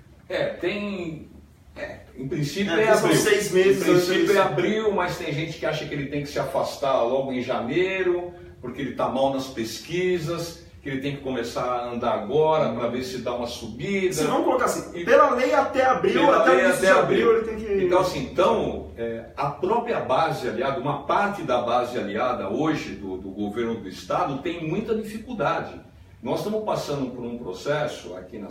Em princípio é abril. 6 meses. Em princípio é abril, mas tem gente que acha que ele tem que se afastar logo em janeiro, porque ele está mal nas pesquisas, que ele tem que começar a andar agora para ver se dá uma subida. Se vamos colocar assim, pela lei até abril, até o início de abril ele tem que... Então, a própria base aliada, uma parte da base aliada hoje do governo do Estado tem muita dificuldade. Nós estamos passando por um processo aqui no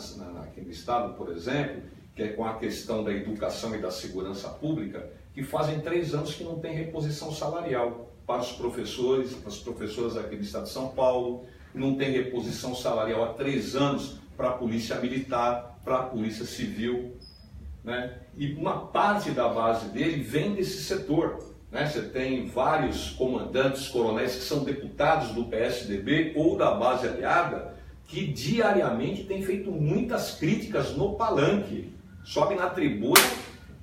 Estado, por exemplo, que é com a questão da educação e da segurança pública, que fazem 3 anos que não tem reposição salarial para os professores, para as professoras aqui do Estado de São Paulo, não tem reposição salarial há 3 anos para a Polícia Militar, para a Polícia Civil, né? E uma parte da base dele vem desse setor, né? Você tem vários comandantes, coronéis que são deputados do PSDB ou da base aliada, que diariamente têm feito muitas críticas no palanque sobe na tribuna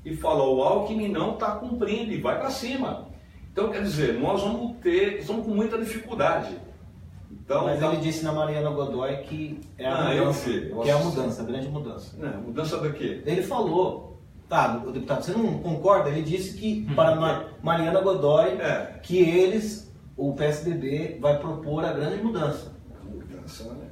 e fala, o Alckmin não está cumprindo e vai para cima. Então, quer dizer, nós estamos com muita dificuldade. Então, mas ele disse na Mariana Godoy que é a mudança, que é a mudança, a grande mudança. Mudança do quê? Ele falou, tá, o deputado, você não concorda? Ele disse que para Mariana Godoy, que eles, o PSDB, vai propor a grande mudança. Mudança, né?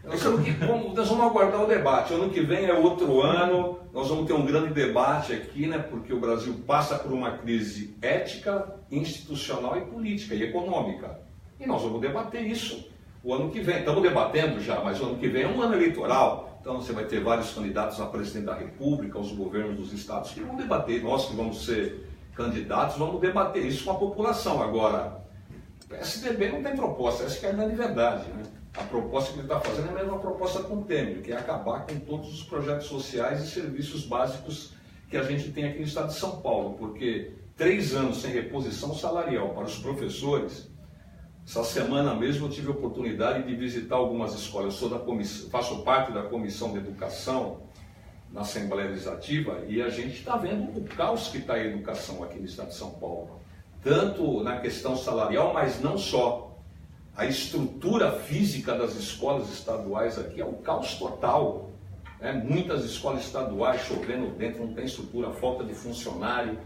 Nós vamos aguardar o debate. Ano que vem é outro ano, nós vamos ter um grande debate aqui, né? Porque o Brasil passa por uma crise ética, institucional e política e econômica. E nós vamos debater isso o ano que vem. Estamos debatendo já, mas o ano que vem é um ano eleitoral. Então você vai ter vários candidatos a presidente da República, os governos dos estados que vão debater. Nós que vamos ser candidatos, vamos debater isso com a população. Agora, o PSDB não tem proposta, essa que é a grande verdade, né? A proposta que ele está fazendo é a mesma proposta com o Temer, que é acabar com todos os projetos sociais e serviços básicos que a gente tem aqui no estado de São Paulo, porque 3 anos sem reposição salarial para os professores. Essa semana mesmo eu tive a oportunidade de visitar algumas escolas. Eu faço parte da Comissão de Educação na Assembleia Legislativa e a gente está vendo o caos que está a educação aqui no estado de São Paulo. Tanto na questão salarial, mas não só. A estrutura física das escolas estaduais aqui é um caos total. Muitas escolas estaduais chovendo dentro, não tem estrutura, falta de funcionário.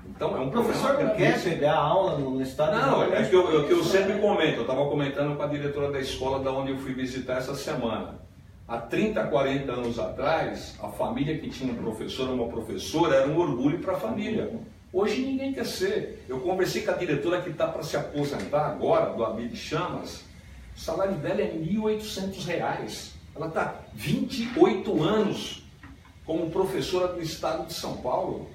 Então é um problema. O professor não quer pegar aula no estado? Não, é que eu sempre comento. Eu estava comentando com a diretora da escola da onde eu fui visitar essa semana. Há 30, 40 anos atrás, a família que tinha um professor ou uma professora era um orgulho para a família. Hoje ninguém quer ser. Eu conversei com a diretora que está para se aposentar agora, do Abílio Chamas. O salário dela é R$ 1.800. Ela está 28 anos como professora do estado de São Paulo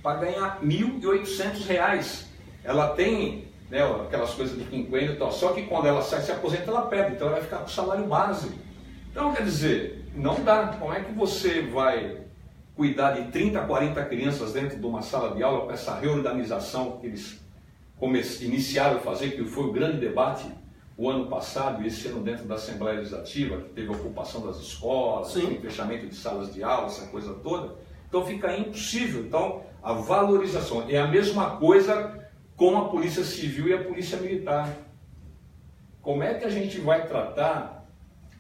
para ganhar R$ 1.800. Ela tem, né, aquelas coisas de quinquênio e tal, só que quando ela sai, se aposenta, ela perde, então ela vai ficar com o salário base. Então, quer dizer, não dá. Como é que você vai cuidar de 30, 40 crianças dentro de uma sala de aula com essa reorganização que eles iniciaram a fazer, que foi o grande debate o ano passado e esse ano dentro da Assembleia Legislativa, que teve a ocupação das escolas, fechamento de salas de aula, essa coisa toda. Então fica impossível. Então a valorização é a mesma coisa com a Polícia Civil e a Polícia Militar. Como é que a gente vai tratar?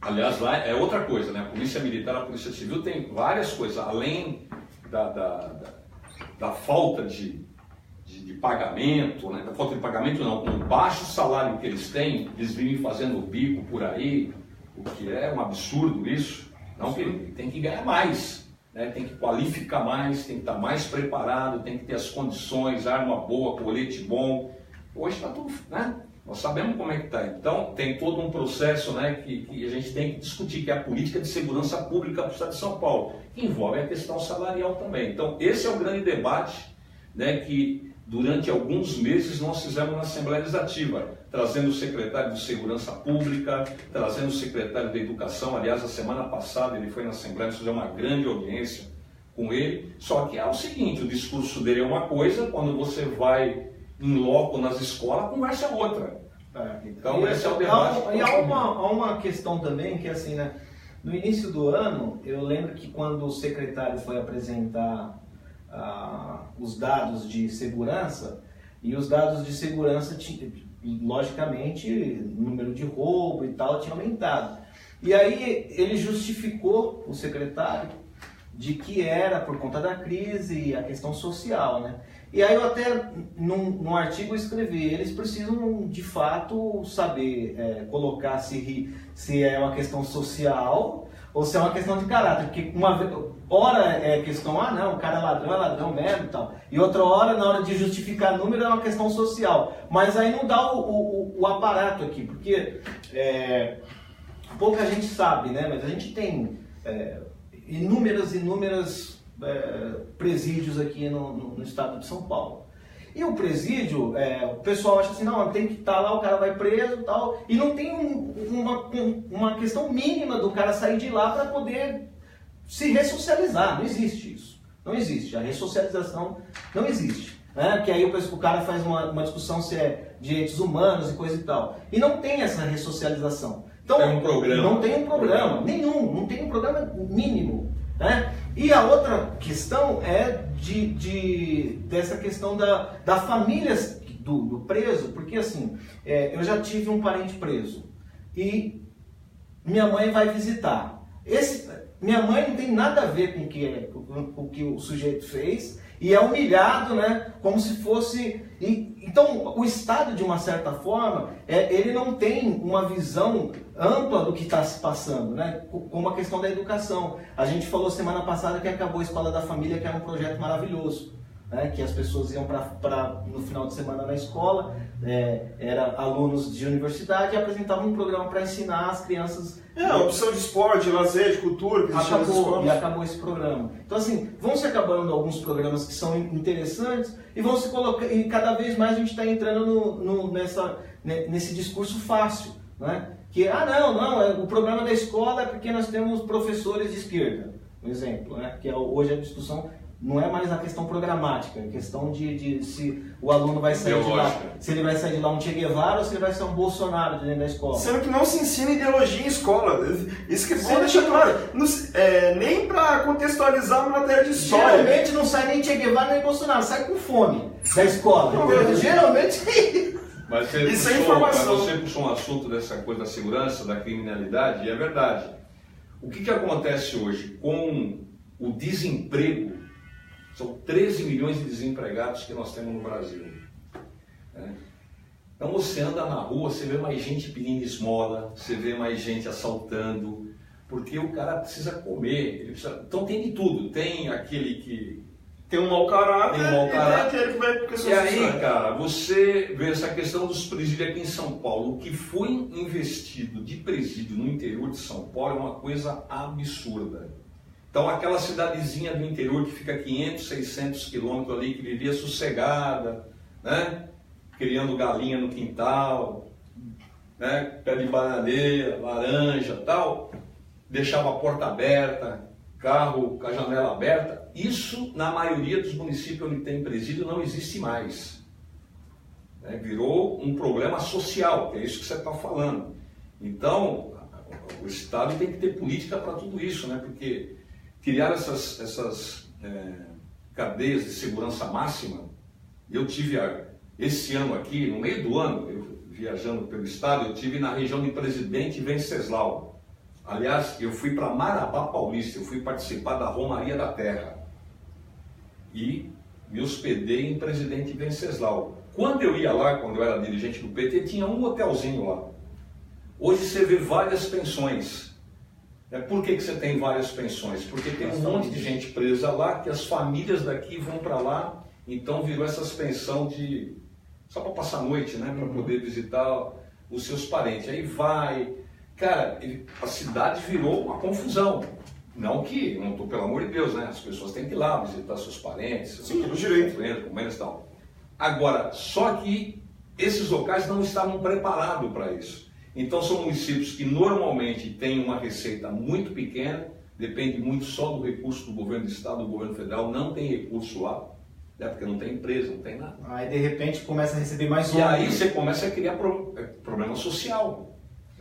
Aliás, lá é outra coisa, né? A Polícia Militar, a Polícia Civil tem várias coisas, além da falta de pagamento, né? Da falta de pagamento não, com o baixo salário que eles têm, eles vivem fazendo bico por aí, o que é um absurdo isso. Não, que tem que ganhar mais, né? Tem que qualificar mais, tem que estar mais preparado, tem que ter as condições, arma boa, colete bom. Hoje está tudo, né? Nós sabemos como é que está. Então, tem todo um processo, né, que a gente tem que discutir, que é a política de segurança pública do estado de São Paulo, que envolve a questão salarial também. Então, esse é o grande debate, né, que durante alguns meses nós fizemos na Assembleia Legislativa, trazendo o secretário de Segurança Pública, trazendo o secretário de Educação. Aliás, a semana passada ele foi na Assembleia, nós fizemos uma grande audiência com ele. Só que é o seguinte, o discurso dele é uma coisa, quando você vai em loco nas escolas, a conversa é outra. Então, esse é o debate. E há uma questão também que, assim, né? No início do ano, eu lembro que quando o secretário foi apresentar os dados de segurança, e os dados de segurança, logicamente, o número de roubo e tal tinha aumentado. E aí ele justificou, o secretário, de que era por conta da crise e a questão social, né? E aí eu até, num artigo, escrevi, eles precisam, de fato, saber colocar se é uma questão social ou se é uma questão de caráter. Porque hora é questão, não, o cara é ladrão mesmo e tal. E outra hora, na hora de justificar número, é uma questão social. Mas aí não dá o aparato aqui, porque pouca gente sabe, né? Mas a gente tem inúmeras presídios aqui no estado de São Paulo. E o presídio, o pessoal acha assim, não, tem que estar lá, o cara vai preso e tal, e não tem uma questão mínima do cara sair de lá para poder se ressocializar. Não existe isso. Não existe. A ressocialização não existe. Né? Que aí o cara faz uma discussão se é direitos humanos e coisa e tal. E não tem essa ressocialização. Então, tem um programa. Não tem um programa nenhum, não tem um programa mínimo. Né? E a outra questão é dessa questão da família do preso, porque assim, eu já tive um parente preso e minha mãe vai visitar. Minha mãe não tem nada a ver com o que o sujeito fez e é humilhado, né? Como se fosse... Então, o Estado, de uma certa forma, ele não tem uma visão ampla do que está se passando, né? Como a questão da educação. A gente falou semana passada que acabou a Escola da Família, que era um projeto maravilhoso. Né, que as pessoas iam no final de semana na escola, eram alunos de universidade e apresentavam um programa para ensinar as crianças. Opção de esporte, de lazer, de cultura. Acabou esse programa. Então assim, vão se acabando alguns programas que são interessantes e vão se colocar, e cada vez mais a gente está entrando nesse discurso fácil, né? Que o problema da escola é porque nós temos professores de esquerda, um exemplo, né? Que hoje a discussão não é mais a questão programática, é a questão de se o aluno vai sair de lá, se ele vai sair de lá um Che Guevara ou se ele vai ser um Bolsonaro dentro da escola. Sendo que não se ensina ideologia em escola. Isso que é bom deixar claro. Nem para contextualizar uma matéria de história. Geralmente não sai nem Che Guevara nem Bolsonaro, sai com fome da escola. Geralmente... Mas você puxou um assunto dessa coisa da segurança, da criminalidade, e é verdade. O que acontece hoje com o desemprego? São 13 milhões de desempregados que nós temos no Brasil. Então você anda na rua, você vê mais gente pedindo esmola, você vê mais gente assaltando, porque o cara precisa comer. Então tem de tudo. Tem aquele que tem um mau caráter, e tem aquele que vai porque E aí, cara, você vê essa questão dos presídios aqui em São Paulo. O que foi investido de presídio no interior de São Paulo é uma coisa absurda. Então aquela cidadezinha do interior que fica 500, 600 quilômetros ali, que vivia sossegada, né? Criando galinha no quintal, né? Pé de bananeira, laranja e tal, deixava a porta aberta, carro com a janela aberta. Isso na maioria dos municípios onde tem presídio não existe mais. Virou um problema social, que é isso que você está falando. Então o Estado tem que ter política para tudo isso, né? Porque criar essas cadeias de segurança máxima, eu tive esse ano aqui, no meio do ano, eu viajando pelo estado, eu tive na região de Presidente Venceslau. Aliás, eu fui para Marabá Paulista, eu fui participar da Romaria da Terra e me hospedei em Presidente Venceslau. Quando eu ia lá, quando eu era dirigente do PT, tinha um hotelzinho lá. Hoje você vê várias pensões. Por que você tem várias pensões? Porque tem um monte de gente presa lá, que as famílias daqui vão para lá, então virou essas pensões só para passar a noite, né? Para poder visitar os seus parentes. Aí vai... Cara, a cidade virou uma confusão. Não estou, pelo amor de Deus, né? As pessoas têm que ir lá visitar seus parentes, seus direitos, comer e tal. Agora, só que esses locais não estavam preparados para isso. Então são municípios que normalmente têm uma receita muito pequena, depende muito só do recurso do governo do estado, do governo federal, não tem recurso lá, porque não tem empresa, não tem nada. Aí de repente começa a receber mais E aí você começa a criar problema social.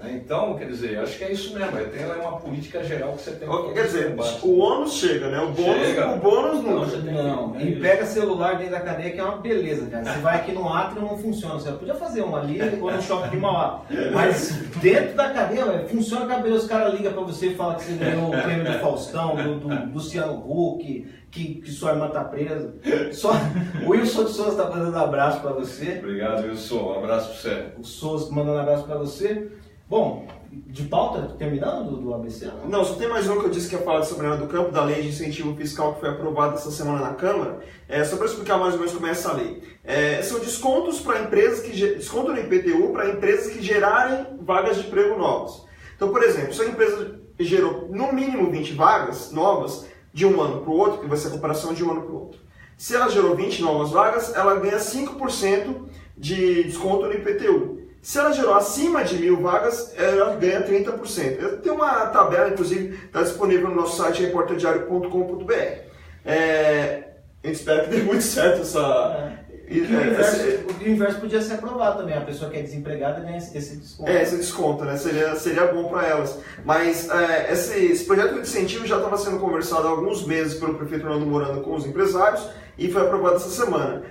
Então, quer dizer, acho que é isso mesmo, tem uma política geral que você tem que... Quer dizer, o ônus chega, né? O bônus não. E pega celular dentro da cadeia, que é uma beleza, cara. Você vai aqui no Acre não funciona. Você podia fazer um ali ou no shopping de Mauá. Mas dentro da cadeia, funciona a cabeça. Os caras ligam pra você e falam que você ganhou o prêmio do Faustão, do Luciano Huck, que sua irmã tá presa. O Wilson de Souza tá mandando um abraço pra você. Obrigado, Wilson. Um abraço pra você. O Souza mandando um abraço pra você. Bom, de pauta, terminando do ABC? Não, só tem mais um que eu disse que ia falar sobre a do campo, da lei de incentivo fiscal que foi aprovada essa semana na Câmara. Só para explicar mais ou menos como é essa lei. São descontos para empresas desconto no IPTU para empresas que gerarem vagas de emprego novas. Então, por exemplo, se a empresa gerou no mínimo 20 vagas novas de um ano para o outro, que vai ser a comparação de um ano para o outro. Se ela gerou 20 novas vagas, ela ganha 5% de desconto no IPTU. Se ela gerou acima de 1.000 vagas, ela ganha 30%. Tem uma tabela, inclusive, está disponível no nosso site, reporterdiario.com.br. A gente espera que dê muito certo O inverso podia ser aprovado também, a pessoa que é desempregada ganha esse desconto. Esse desconto, né? Seria bom para elas. Mas esse projeto de incentivo já estava sendo conversado há alguns meses pelo prefeito Orlando Morando com os empresários e foi aprovado essa semana.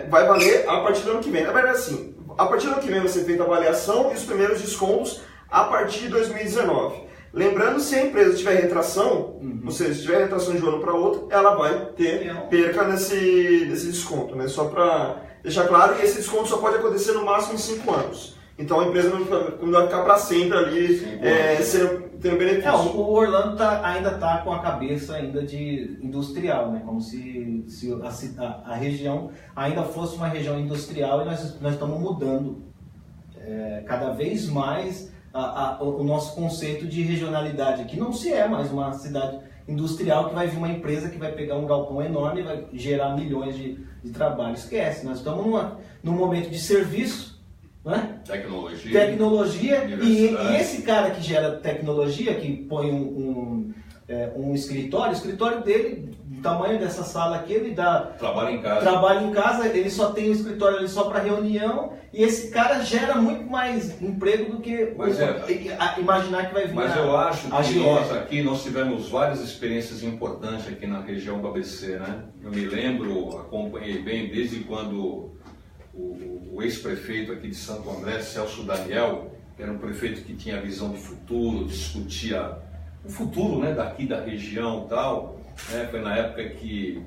Vai valer a partir do ano que vem. Na verdade, assim, a partir do ano que vem vai ser feita a avaliação e os primeiros descontos a partir de 2019. Lembrando, se a empresa tiver retração, ou seja, se tiver retração de um ano para outro, ela vai ter perca nesse desconto, né? Só para deixar claro, e esse desconto só pode acontecer no máximo em 5 anos. Então a empresa não vai ficar para sempre ali tendo benefício. O Orlando ainda está com a cabeça ainda de industrial, né? Como se a região ainda fosse uma região industrial e nós estamos mudando cada vez mais o nosso conceito de regionalidade aqui. Não se é mais uma cidade industrial que vai vir uma empresa que vai pegar um galpão enorme e vai gerar milhões de trabalho. Esquece, nós estamos num momento de serviço, né? Tecnologia e esse cara que gera tecnologia, que põe um escritório, o escritório dele, do tamanho dessa sala aqui, ele trabalha em casa, ele só tem o escritório ali só para reunião, e esse cara gera muito mais emprego do que imaginar que vai vir. Mas eu acho que nós tivemos várias experiências importantes aqui na região do ABC, né? Eu me lembro, acompanhei bem desde quando o ex-prefeito aqui de Santo André, Celso Daniel, que era um prefeito que tinha visão de futuro, discutia o futuro, né, daqui da região e tal, né? Foi na época que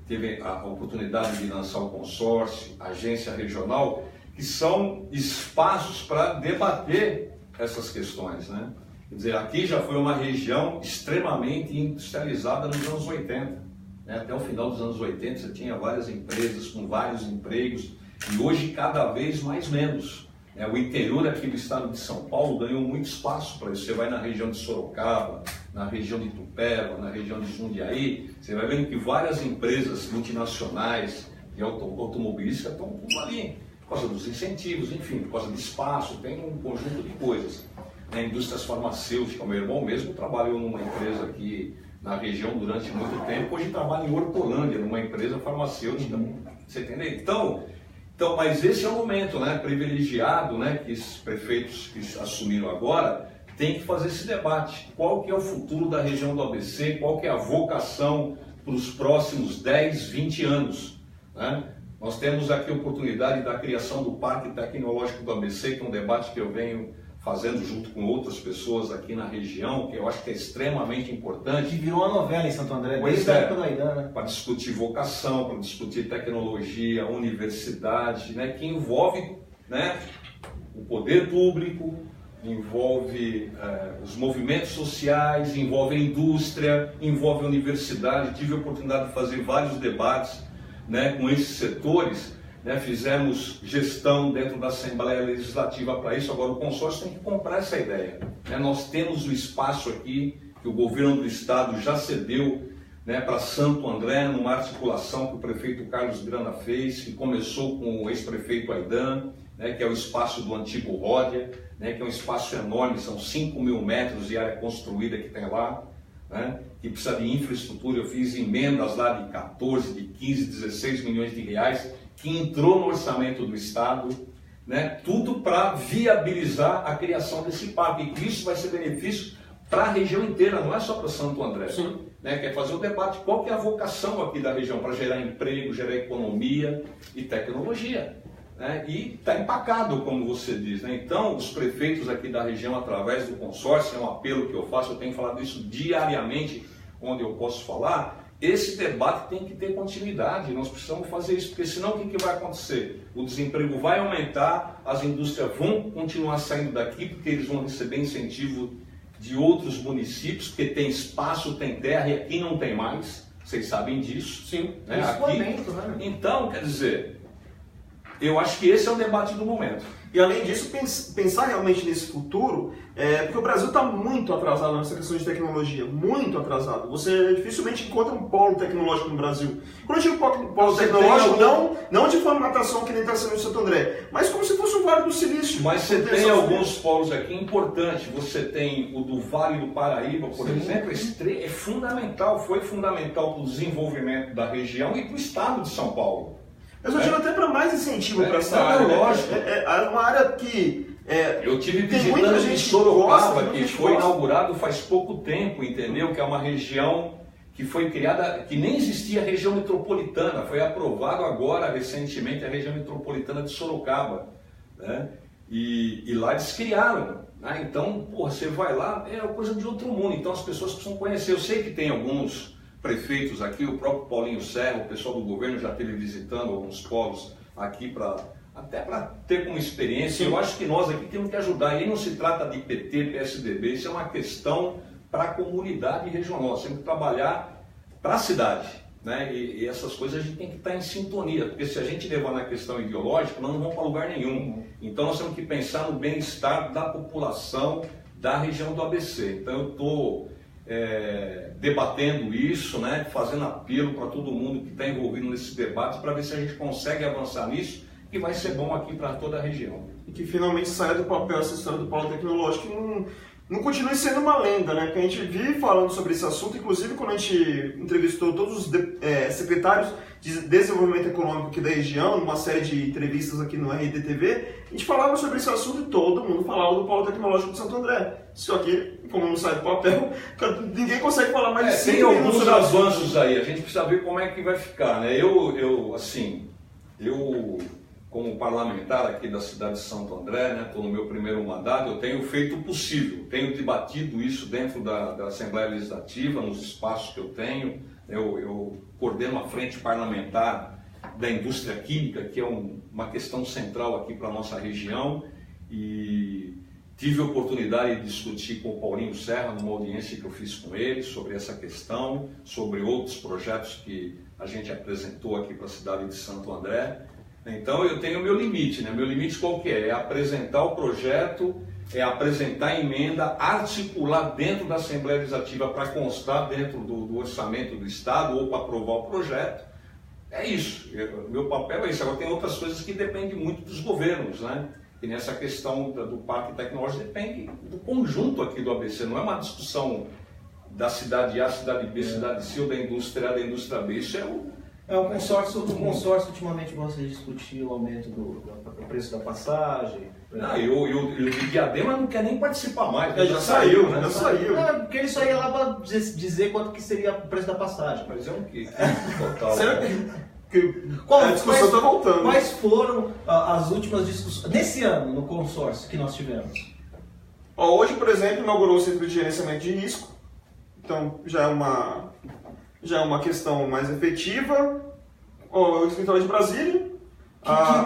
teve a oportunidade de lançar o consórcio, a agência regional, que são espaços para debater essas questões, né? Quer dizer, aqui já foi uma região extremamente industrializada nos anos 80, né? Até o final dos anos 80 você tinha várias empresas com vários empregos e hoje cada vez mais menos. O interior aqui do estado de São Paulo ganhou muito espaço para isso. Você vai na região de Sorocaba, na região de Itupeva, na região de Jundiaí, você vai vendo que várias empresas multinacionais de automobilística estão tudo ali, por causa dos incentivos, enfim, por causa de espaço, tem um conjunto de coisas. Indústrias farmacêuticas, meu irmão mesmo trabalhou numa empresa aqui na região durante muito tempo, hoje trabalha em Hortolândia, numa empresa farmacêutica, você entendeu? Então, mas esse é o momento, né, privilegiado, né, que esses prefeitos que assumiram agora têm que fazer esse debate. Qual que é o futuro da região do ABC? Qual que é a vocação para os próximos 10, 20 anos? Né? Nós temos aqui a oportunidade da criação do Parque Tecnológico do ABC, que é um debate que eu venho fazendo junto com outras pessoas aqui na região, que eu acho que é extremamente importante. Que virou uma novela em Santo André, desde a época do Aidan, né? Para discutir vocação, para discutir tecnologia, universidade, né? Que envolve, né, o poder público, envolve os movimentos sociais, envolve a indústria, envolve a universidade. Tive a oportunidade de fazer vários debates, né, com esses setores. Fizemos gestão dentro da Assembleia Legislativa para isso. Agora o consórcio tem que comprar essa ideia. Nós temos o espaço aqui que o governo do estado já cedeu, né, para Santo André, numa articulação que o prefeito Carlos Grana fez, que começou com o ex-prefeito Aidan, né, que é o espaço do antigo Ródia, né, que é um espaço enorme, são 5.000 metros de área construída que tem lá, né, que precisa de infraestrutura. Eu fiz emendas lá de 14, de 15, 16 milhões de reais, que entrou no orçamento do estado, né, tudo para viabilizar a criação desse parque. E isso vai ser benefício para a região inteira, não é só para Santo André. Né, quer fazer o debate, qual que é a vocação aqui da região para gerar emprego, gerar economia e tecnologia. Né, e está empacado, como você diz. Né? Então, os prefeitos aqui da região, através do consórcio, é um apelo que eu faço, eu tenho falado isso diariamente, onde eu posso falar. Esse debate tem que ter continuidade, nós precisamos fazer isso, porque senão o que vai acontecer? O desemprego vai aumentar, as indústrias vão continuar saindo daqui, porque eles vão receber incentivo de outros municípios, porque tem espaço, tem terra, e aqui não tem mais, vocês sabem disso. Sim, né? Aqui, né? Então, quer dizer, eu acho que esse é o debate do momento. E além disso, pensar realmente nesse futuro, porque o Brasil está muito atrasado nessa questão de tecnologia, muito atrasado. Você dificilmente encontra um polo tecnológico no Brasil. Quando eu digo polo tecnológico, não de formatação que nem está sendo em Santo André, mas como se fosse o Vale do Silício. Mas você tem alguns polos aqui importantes. Você tem o do Vale do Paraíba, por exemplo, é fundamental, foi fundamental para o desenvolvimento da região e para o estado de São Paulo. Mas eu digo até para mais incentivo para essa área. Lógico. É uma área que... eu tive visitando em Sorocaba, que foi inaugurado faz pouco tempo, entendeu? Que é uma região que foi criada, que nem existia região metropolitana, foi aprovado agora, recentemente, a região metropolitana de Sorocaba, né? E lá eles criaram, né? Então, porra, você vai lá, é coisa de outro mundo, então as pessoas precisam conhecer. Eu sei que tem alguns prefeitos aqui, o próprio Paulinho Serra, o pessoal do governo já esteve visitando alguns polos aqui até para ter como experiência. Eu acho que nós aqui temos que ajudar. E aí não se trata de PT, PSDB, isso é uma questão para a comunidade regional. Nós temos que trabalhar para a cidade, né? E essas coisas a gente tem que estar em sintonia, porque se a gente levar na questão ideológica, nós não vamos para lugar nenhum. Então nós temos que pensar no bem-estar da população da região do ABC. Então eu estou debatendo isso, né? Fazendo apelo para todo mundo que está envolvido nesse debate para ver se a gente consegue avançar nisso, que vai ser bom aqui para toda a região. E que finalmente saia do papel essa história do polo tecnológico e não continue sendo uma lenda, né? Porque a gente vive falando sobre esse assunto, inclusive quando a gente entrevistou todos os secretários de desenvolvimento econômico aqui da região, numa série de entrevistas aqui no RDTV, a gente falava sobre esse assunto e todo mundo falava do polo tecnológico de Santo André. Só que, como não sai do papel, ninguém consegue falar mais de 5 tem alguns avanços aí, a gente precisa ver como é que vai ficar, né? Eu como parlamentar aqui da cidade de Santo André, né, estou no meu primeiro mandato, eu tenho feito o possível, tenho debatido isso dentro da Assembleia Legislativa, nos espaços que eu tenho. Eu coordeno a frente parlamentar da indústria química, que é uma questão central aqui para a nossa região, e tive a oportunidade de discutir com o Paulinho Serra numa audiência que eu fiz com ele sobre essa questão, sobre outros projetos que a gente apresentou aqui para a cidade de Santo André. Então eu tenho o meu limite, né? Meu limite qual que é? É apresentar o projeto, é apresentar a emenda, articular dentro da Assembleia Legislativa para constar dentro do orçamento do Estado ou para aprovar o projeto. É isso, meu papel é isso. Agora tem outras coisas que dependem muito dos governos, né? E nessa questão do parque tecnológico depende do conjunto aqui do ABC, não é uma discussão da cidade A, cidade B, cidade C ou da indústria A, da indústria B, isso é o consórcio. O consórcio ultimamente gosta de discutir o aumento do preço da passagem. E o Diadema não quer nem participar mais. Já saiu, né? Já saiu. Porque ele só ia lá para dizer quanto que seria o preço da passagem. Mas é um quê? Total. Será a discussão está voltando. Quais foram as últimas discussões desse ano no consórcio que nós tivemos? Hoje, por exemplo, inaugurou o Centro de Gerenciamento de Risco. Então, já é uma questão mais efetiva. O Escritório de Brasília.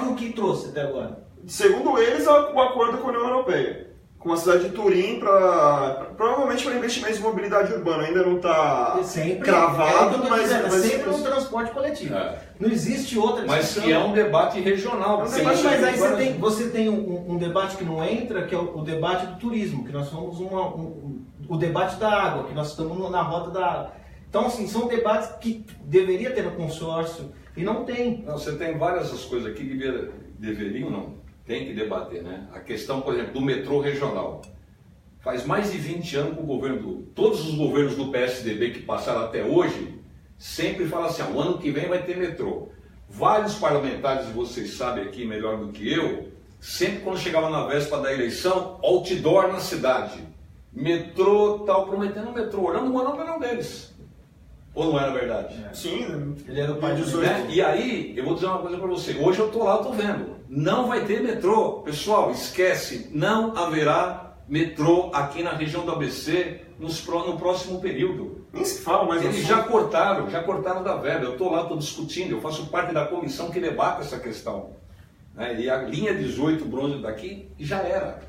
O que trouxe até agora? Segundo eles, o acordo com a União Europeia, com a cidade de Turim, provavelmente para investimentos em mobilidade urbana. Ainda não está cravado, mas sempre no transporte coletivo. Não existe outra discussão. Mas que é um debate regional. Mas aí você tem um debate que não entra, que é o debate do turismo, que nós somos o debate da água, que nós estamos na rota da água. Então, assim, são debates que deveria ter no consórcio e não tem. Não, você tem várias coisas aqui que deveriam, não. Tem que debater, né? A questão, por exemplo, do metrô regional. Faz mais de 20 anos que o governo, todos os governos do PSDB que passaram até hoje, sempre falam assim, o ano que vem vai ter metrô. Vários parlamentares, vocês sabem aqui melhor do que eu, sempre quando chegava na véspera da eleição, outdoor na cidade. Metrô, tal, prometendo metrô, olhando o manual não deles. Ou não era verdade? Sim, ele era o pai de 18. Né? E aí, eu vou dizer uma coisa para você. Hoje eu estou lá, estou vendo. Não vai ter metrô. Pessoal, esquece. Não haverá metrô aqui na região do ABC no próximo período. Nem se fala mais. Eles já cortaram da verba. Eu estou lá, estou discutindo. Eu faço parte da comissão que debate essa questão. E a linha 18 bronze daqui já era.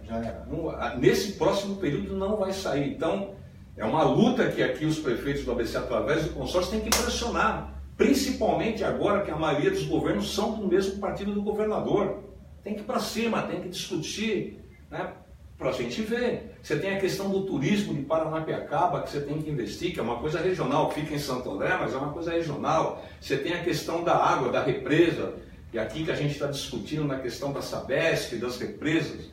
Nesse próximo período não vai sair. Então, é uma luta que aqui os prefeitos do ABC, através do consórcio, têm que pressionar Principalmente agora que a maioria dos governos são do mesmo partido do governador. Tem que ir para cima, tem que discutir, né? Para a gente ver. Você tem a questão do turismo de Paranapiacaba, que você tem que investir, que é uma coisa regional, fica em Santo André, mas é uma coisa regional. Você tem a questão da água, da represa, e aqui que a gente está discutindo na questão da Sabesp, das represas.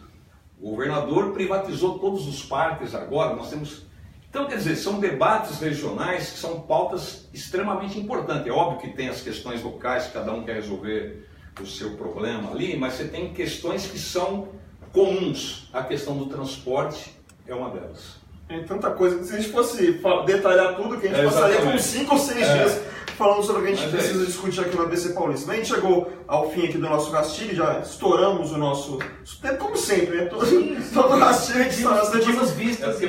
O governador privatizou todos os parques agora, nós temos... Então, quer dizer, são debates regionais que são pautas extremamente importantes. É óbvio que tem as questões locais, cada um quer resolver o seu problema ali, mas você tem questões que são comuns. A questão do transporte é uma delas. É tanta coisa que se a gente fosse detalhar tudo, que a gente passaria com 5 ou 6 dias falando sobre o que a gente precisa discutir aqui no ABC Paulista. Mas a gente chegou ao fim aqui do nosso rastilho, já estouramos o nosso tempo, como sempre, né? Todo rastilho a gente está vistas.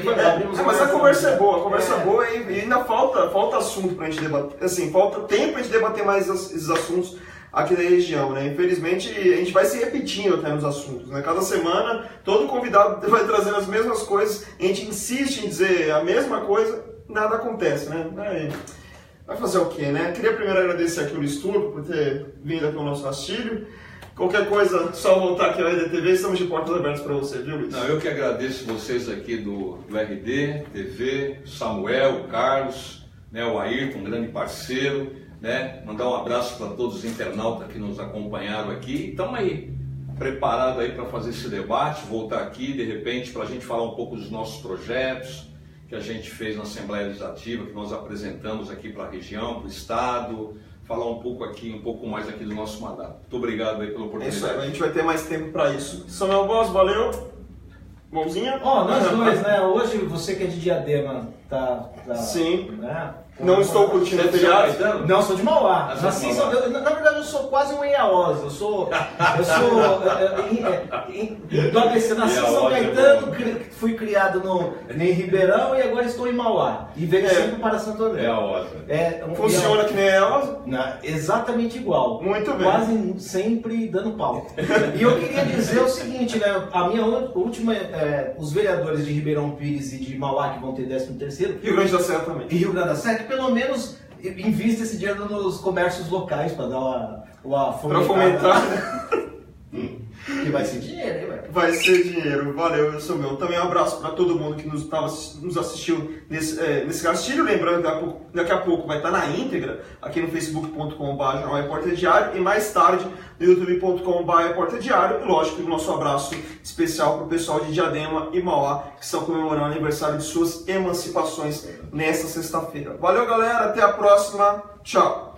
Mas a conversa é boa, boa e ainda falta assunto pra gente debater. Assim, falta tempo pra gente debater mais esses assuntos aqui na região, né? Infelizmente, a gente vai se repetindo até nos assuntos, né? Cada semana, todo convidado vai trazendo as mesmas coisas, a gente insiste em dizer a mesma coisa, nada acontece, né? Vai fazer o quê, né? Queria primeiro agradecer aqui o Luiz Turco por ter vindo aqui ao nosso rastilho. Qualquer coisa, só voltar aqui ao RDTV, estamos de portas abertas para você, viu, Luiz? Não, eu que agradeço vocês aqui do RD, TV, Samuel, o Carlos, né, o Ayrton, um grande parceiro, né? Mandar um abraço para todos os internautas que nos acompanharam aqui. Estamos aí, preparados aí para fazer esse debate, voltar aqui, de repente, para a gente falar um pouco dos nossos projetos que a gente fez na Assembleia Legislativa, que nós apresentamos aqui para a região, para o Estado, falar um pouco mais aqui do nosso mandato. Muito obrigado aí pela oportunidade. É isso aí, a gente vai ter mais tempo para isso. Samuel Boss, valeu. Mãozinha? Nós dois, né? Hoje você que é de Diadema, tá Sim. Né? Não estou curtindo a feriado. Não, sou de Mauá. Na verdade, eu sou quase um Iaosa. Eu sou do ABC, nasci em São Caetano, fui criado em Ribeirão e agora estou em Mauá. E venho sempre para Santo André. Funciona que nem a Iaosa? Exatamente igual. Muito bem. Quase sempre dando pau. E eu queria dizer o seguinte, né? A minha última, os vereadores de Ribeirão Pires e de Mauá que vão ter 13º. Rio Grande da Serra também. E Rio Grande da Serra, que pelo menos invista esse dinheiro nos comércios locais para dar uma fomentar. Que vai ser dinheiro, hein, velho? Vai ser dinheiro. Valeu, eu sou meu. Também um abraço para todo mundo que nos assistiu nesse rastilho. Lembrando que daqui a pouco vai estar na íntegra aqui no facebook.com/jornal-repórter-diário e mais tarde no youtube.com/repórter-diário. E lógico, o nosso abraço especial para o pessoal de Diadema e Mauá que estão comemorando o aniversário de suas emancipações nesta sexta-feira. Valeu, galera. Até a próxima. Tchau.